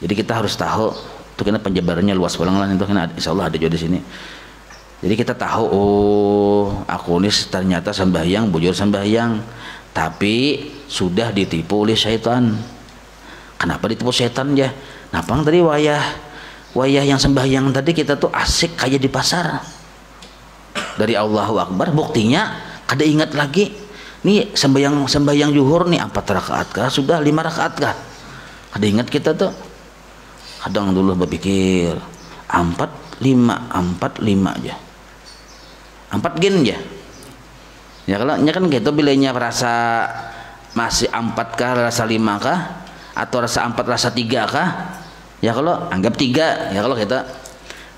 Jadi kita harus tahu itu karena penjabarannya luas pulang lah itu, karena insyaallah ada juga di sini. Jadi kita tahu, oh aku ini ternyata sembahyang, bujur sembahyang, tapi sudah ditipu oleh syaitan. Kenapa ditipu syaitan ya? Napang tadi wayah yang sembahyang tadi kita tuh asik kayak di pasar. Dari Allahu Akbar, buktinya kada ingat lagi. Nih sembahyang zuhur nih 4 rakaat kah? Sudah 5 rakaat kah? Kada ingat kita tuh. Kadang dulu berpikir 4 5 aja. 4 gen aja. Ya kalau kan gitu bilanya rasa masih 4 kah, rasa 5 kah, atau rasa 4 rasa 3 kah? Ya kalau anggap 3, ya kalau kita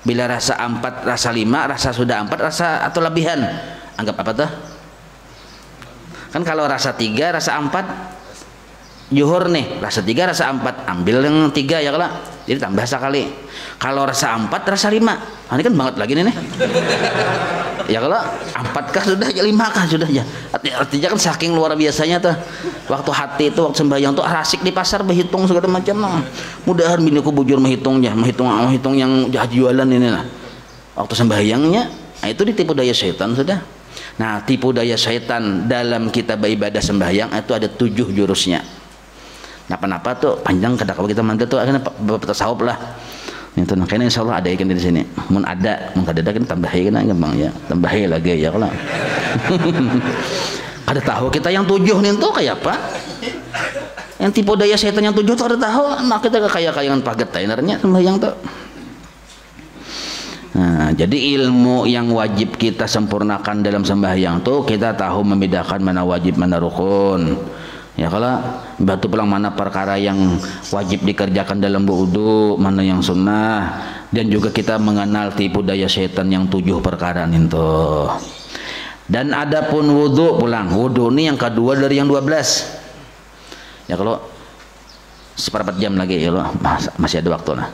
bila rasa 4 rasa 5 rasa sudah 4 rasa atau lebihan anggap apa tuh? Kan kalau rasa 3 rasa 4 zuhur nih, rasa 3 rasa 4 ambil yang 3 ya kalau jadi tambah sekali. Kalau rasa 4 rasa 5 ini kan banget lagi nih ya kalau 4 kah sudah aja 5 kah sudah aja, artinya kan saking luar biasanya tuh waktu hati itu waktu sembahyang tuh asik di pasar berhitung segala macam nah. Mudahan biniku bujur menghitung yang jualan ini lah waktu sembahyangnya. Nah itu ditipu daya syaitan sudah. Nah tipu daya syaitan dalam kita beribadah sembahyang itu ada 7 jurusnya. Napa tuh panjang kada kalau kita mantap tuh akhirnya bapak tasawuf lah. Itu kayaknya insyaallah ada ikan di sini. Mun ada, mun kada ada kan tambahi kan gampang ya. Tambahi lagi ya kalau. Ada tahu kita yang 7 nih tuh kayak apa? Yang tipu daya setan yang 7 tuh ada tahu. Nah kita kayak-kayangan paget tainernya sembahyang tuh. Nah, jadi ilmu yang wajib kita sempurnakan dalam sembahyang tuh kita tahu membedakan mana wajib mana rukun. Ya kalau batu pulang mana perkara yang wajib dikerjakan dalam wudu, mana yang sunnah, dan juga kita mengenal tipu daya setan yang 7 perkara itu. Dan adapun wudu pulang, wudu ini yang kedua dari yang 12. Ya kalau seperempat jam lagi ya lo masih ada waktu nah.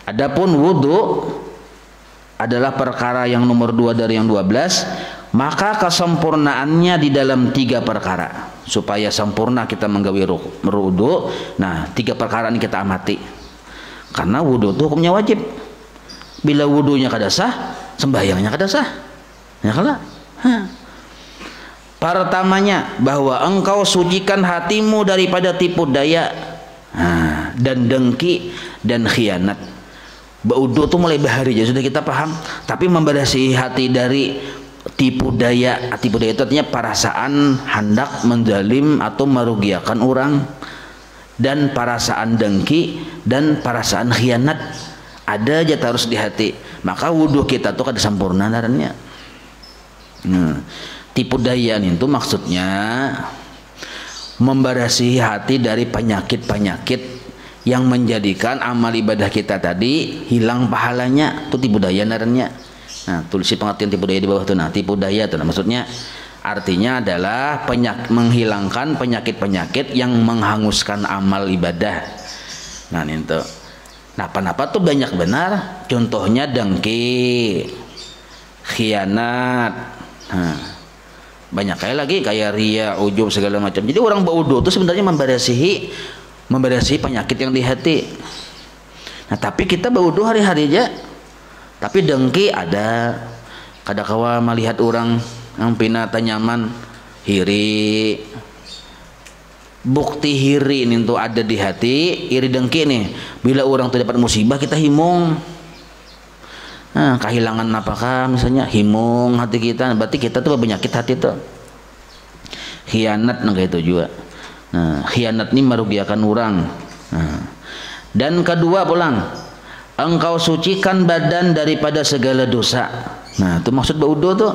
Adapun wudu adalah perkara yang nomor 2 dari yang 12, maka kesempurnaannya di dalam 3 perkara. Supaya sempurna kita menggawi wudu, nah 3 perkara ini kita amati. Karena wudu itu hukumnya wajib. Bila wudunya kada sah, sembahyangnya kada sah. Ya kalau pertamanya bahwa engkau sucikan hatimu daripada tipu daya dan dengki dan khianat. Wudu itu mulai bahari aja sudah kita paham. Tapi membersihi hati dari tipu daya itu artinya perasaan hendak menzalim atau merugiakan orang, dan perasaan dengki dan perasaan khianat ada aja terus di hati. Maka wudhu kita tuh kada sempurna darahnya. Tipu daya itu maksudnya membersihi hati dari penyakit-penyakit yang menjadikan amal ibadah kita tadi hilang pahalanya. Itu tipu daya darahnya. Nah, tulisi pengertian tipu daya di bawah itu. Nah, tipu daya itu maksudnya artinya adalah menghilangkan penyakit-penyakit yang menghanguskan amal ibadah. Nah, itu. Nah, apa tuh banyak benar. Contohnya dengki, khianat. Nah, banyak kayak ria, ujub segala macam. Jadi orang berwudu itu sebenarnya membersihi penyakit yang di hati. Nah, tapi kita berwudu hari-hari aja. Tapi dengki ada, kadang-kala melihat orang yang pinata nyaman, hiri. Bukti hiri ini tuh ada di hati, iri dengki nih. Bila orang tuh dapat musibah kita himung. Nah, kehilangan apakah misalnya himung hati kita, berarti kita tuh penyakit hati tuh. Khianat kayak itu juga. Nah, khianat ini merugikan orang. Nah. Dan kedua pulang, engkau sucikan badan daripada segala dosa. Nah itu maksud wudu tuh.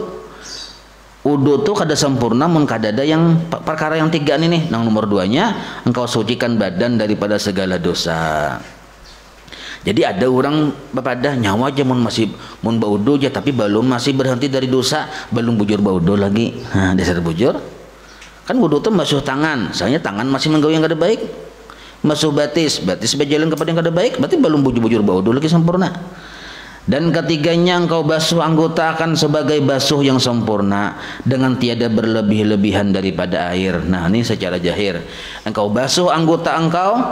Wudu tuh kada sempurna mun kada ada yang perkara yang 3 nih. Yang nomor 2-nya engkau sucikan badan daripada segala dosa. Jadi ada orang bepadah nyawa aja mun wudu aja tapi belum masih berhenti dari dosa, belum bujur wudu lagi. Nah dasar bujur. Kan wudu tuh basuh tangan, soalnya tangan masih menggawe yang kada baik. Masuk batis berjalan kepada yang kada baik, berarti belum bujur wudu lagi sempurna. Dan ketiganya engkau basuh anggota akan sebagai basuh yang sempurna dengan tiada berlebih-lebihan daripada air. Nah ini secara jahir engkau basuh anggota engkau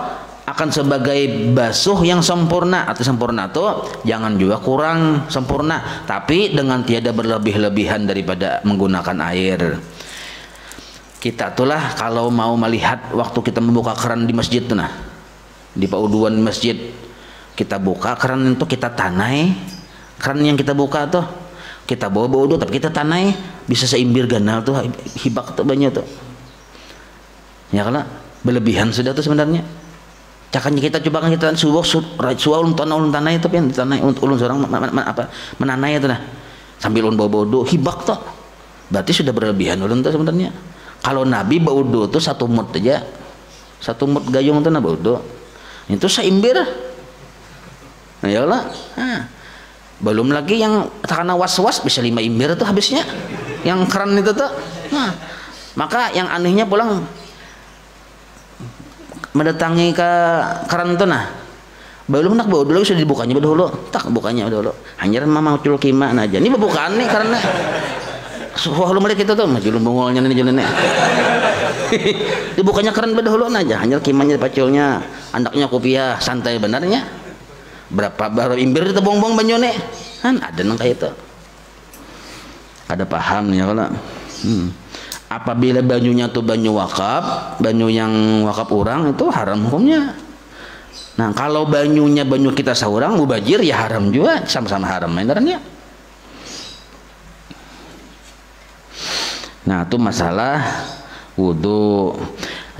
akan sebagai basuh yang sempurna. Atau sempurna tuh jangan juga kurang sempurna, tapi dengan tiada berlebih-lebihan daripada menggunakan air. Kita itulah kalau mau melihat waktu kita membuka keran di masjid tuh, nah di pauduan masjid kita buka keran itu, kita tanai keran yang kita buka tuh, kita bawa udu tapi kita tanai, bisa seimbir ganal tuh, hibak tuh banyak tuh ya, kalau berlebihan sudah tuh sebenarnya. Cakanya kita coba kan kita suwah ulun tanah itu kan tanah ulun seorang apa menanai itu nah sambil ulun bawa udu hibak tuh, berarti sudah berlebihan ulun tuh sebenarnya. Kalau Nabi bawa udu tuh 1 mut aja, 1 mut gayung tuh nah bawa udu itu seimbir. Nah ya Allah, belum lagi yang karena was-was bisa 5 imbir tuh habisnya yang keran itu tuh. Nah, maka yang anehnya pulang mendatangi ke keran itu, nah belum nak bawa dulu sudah dibukanya dulu, tak bukanya dulu hanya mama ucul kima aja ini bukaan nih karena wah lu melihat itu tuh majulun bungolnya nih jalannya dibukanya keran dulu aja hanya kimanya paculnya andaknya kopiah santai benarnya berapa baru imbir itu bongbong banyone kan ada nang kayak itu ada paham ya kalau apabila banyunya tuh banyu wakaf, banyu yang wakaf orang itu haram hukumnya. Nah kalau banyunya banyu kita seorang mubajir ya haram juga, sama-sama haram mainannya. Nah itu masalah wudu.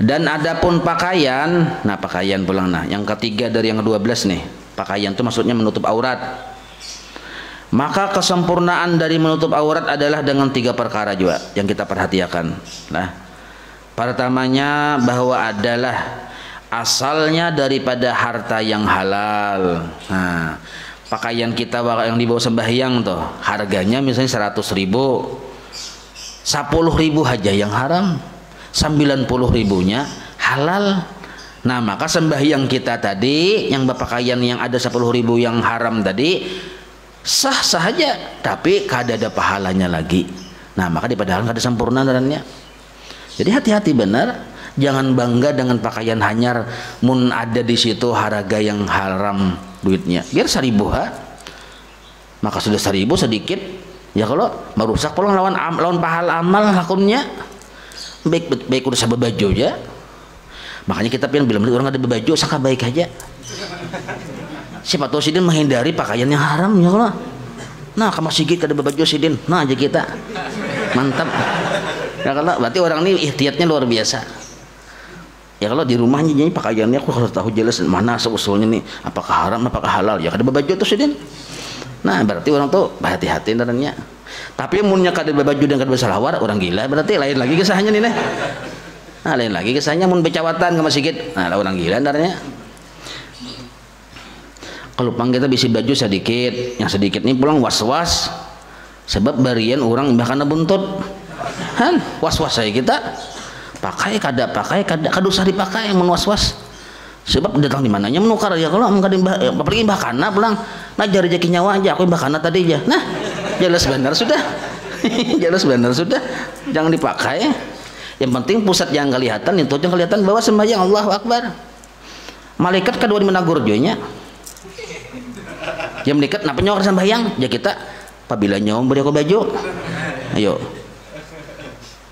Dan adapun pakaian, nah pakaian pulang, nah yang ketiga dari yang 12 nih, pakaian itu maksudnya menutup aurat. Maka kesempurnaan dari menutup aurat adalah dengan 3 perkara juga yang kita perhatikan. Nah, pertamanya bahwa adalah asalnya daripada harta yang halal. Nah, pakaian kita yang dibawa sembahyang tuh harganya misalnya 100.000, 10.000 aja yang haram, 90.000-nya halal. Nah, maka sembahyang kita tadi yang berpakaian yang ada 10.000 yang haram tadi sah saja, tapi kada ada pahalanya lagi. Nah maka di padahal kada sempurna dalamnya. Jadi hati-hati benar, jangan bangga dengan pakaian hanyar mun ada di situ harga yang haram duitnya. Biar 1.000 maka sudah 1.000 sedikit ya, kalau merusak pulang lawan pahala amal hakunnya baik udah sabab baju ya. Makanya kita pilih bila orang ada baju saka baik aja. Siapa tahu sidin menghindari pakaian yang haram ya kalau. Nah kamu sigit kada baju sidin, nah aja kita mantap ya kalau. Berarti orang ini ihtiyatnya luar biasa ya. Kalau di rumahnya jadi pakaiannya aku harus tahu jelas mana seusulnya nih, apakah haram apakah halal ya, kada baju tuh sidin. Nah berarti orang tuh hati-hati darannya. Tapi munnya kada baju dan kada salawat orang gila, berarti lain lagi kisahnya nih. Nah lain lagi kisahnya mun becawatan kamu sigit, nah orang gila darannya. Kalau pang kita bisi baju sedikit, yang sedikit ini pulang was-was sebab barian orang bahkan buntut kan was-was saya kita pakai kada usah dipakai mun was-was sebab datang di mananya menukar ya. Kalau apalagi bahkana pulang nah jari rezeki nyawa aja aku bahkana tadi aja, nah jelas benar sudah jelas benar sudah jangan dipakai. Yang penting pusat yang kelihatan itu yang kelihatan bahwa sembahyang Allahu Akbar. Malaikat kedua di menagur jonya yang mendekat napa nyawa sembahyang ya kita apabila nyawa beri aku baju ayo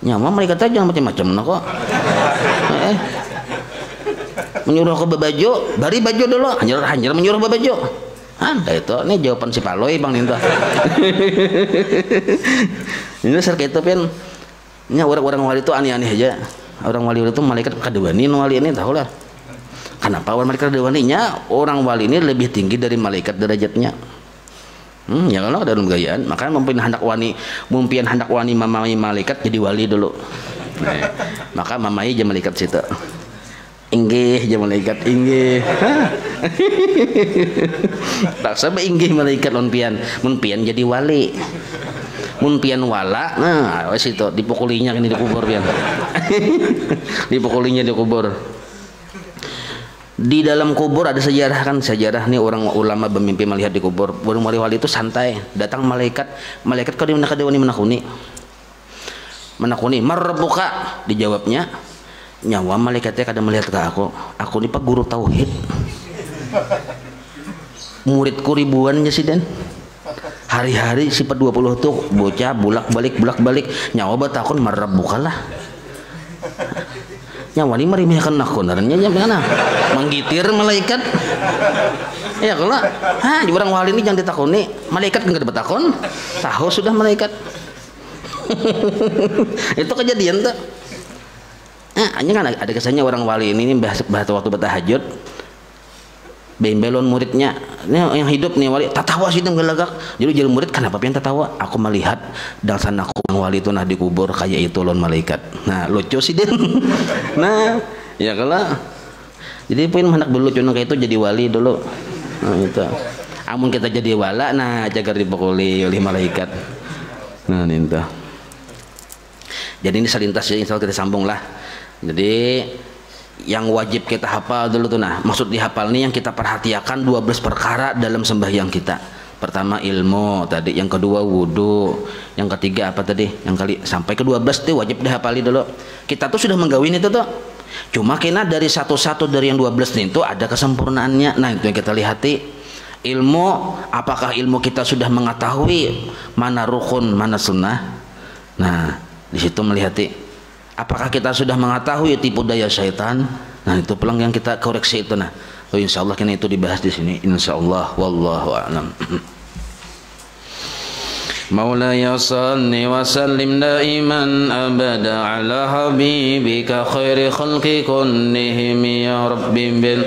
nyawa mereka aja macam-macam nah kok menyuruh aku berbaju bari baju dulu hanya menyuruh berbaju anda itu ini jawaban si Paloy bang Ninta ini serka itu pun ini orang wali itu aneh-aneh aja. Orang wali itu malaikat kadewani wali ini tahu lah. Kenapa orang malaikat kadewaninya? Orang wali ini lebih tinggi dari malaikat derajatnya. Ya kalau ada dalam gayaan, makanya mumpian hendak wani mamai malaikat jadi wali dulu. Nah, maka mamai aja malaikat situ. Inggih aja malaikat inggih. Tak sampai inggih malaikat mumpian jadi wali. Mumpian wala, nah wes itu dipukulinya ini dikubur pian. Dipukulinya dikubur. Di dalam kubur ada sejarah kan, sejarah nih orang ulama bermimpi melihat di kubur. Burung wali itu santai, datang malaikat kau di mana kadewani menakuni, marbuka, dijawabnya nyawa malaikatnya kadang melihat ke aku ini pak guru tauhid, muridku ribuannya sih den, hari-hari si 20 tuh bocah bulak balik nyawa batakon marab bukalah nyawa ini merimehkan aku naranya mana menggitir malaikat ya kalau di orang wali ini jangan ditakoni malaikat nggak ada batakon tahu sudah malaikat itu kejadian tuh hanya kan ada kesannya orang wali ini bahas waktu bertahajud bembelon muridnya ini yang hidup nih wali tatawa sih gelagak jadi murid kenapa pengen tatawa aku melihat dalsan aku yang wali itu nah dikubur kayak itu lon malaikat nah lucu sih den nah ya kalau jadi pengen hendak berlucu kayak itu jadi wali dulu nah itu amun kita jadi wala nah jaga dipukuli oleh malaikat nah itu jadi ini selintas ya insya Allah kita sambung lah. Jadi yang wajib kita hafal dulu tuh nah maksud dihafal nih yang kita perhatikan 12 perkara dalam sembahyang kita. Pertama ilmu tadi, yang kedua wudu, yang ketiga apa tadi, yang kali sampai ke 12 tuh wajib dihafali dulu. Kita tuh sudah menggawin itu tuh, cuma kena dari satu-satu dari yang 12 itu ada kesempurnaannya. Nah itu yang kita lihati. Ilmu, apakah ilmu kita sudah mengetahui mana rukun mana sunnah. Nah di situ melihati apakah kita sudah mengetahui tipu daya syaitan. Nah itu pelang yang kita koreksi itu nah. Oh, insyaallah kena itu dibahas di sini insyaallah wallahu a'lam. Maulaya salli wa sallim daiman abada ala habibika khairi khalqi kullihim ya rabbi bil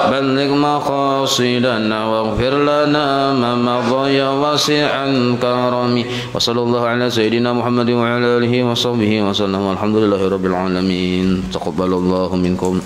balligh maqasidana waghfir lana ma madha ya wasi'an karami wa sallallahu ala sayyidina Muhammad wa ala alihi wa sahbihi wa sallam walhamdulillahi rabbil alamin taqabbalallahu minkum.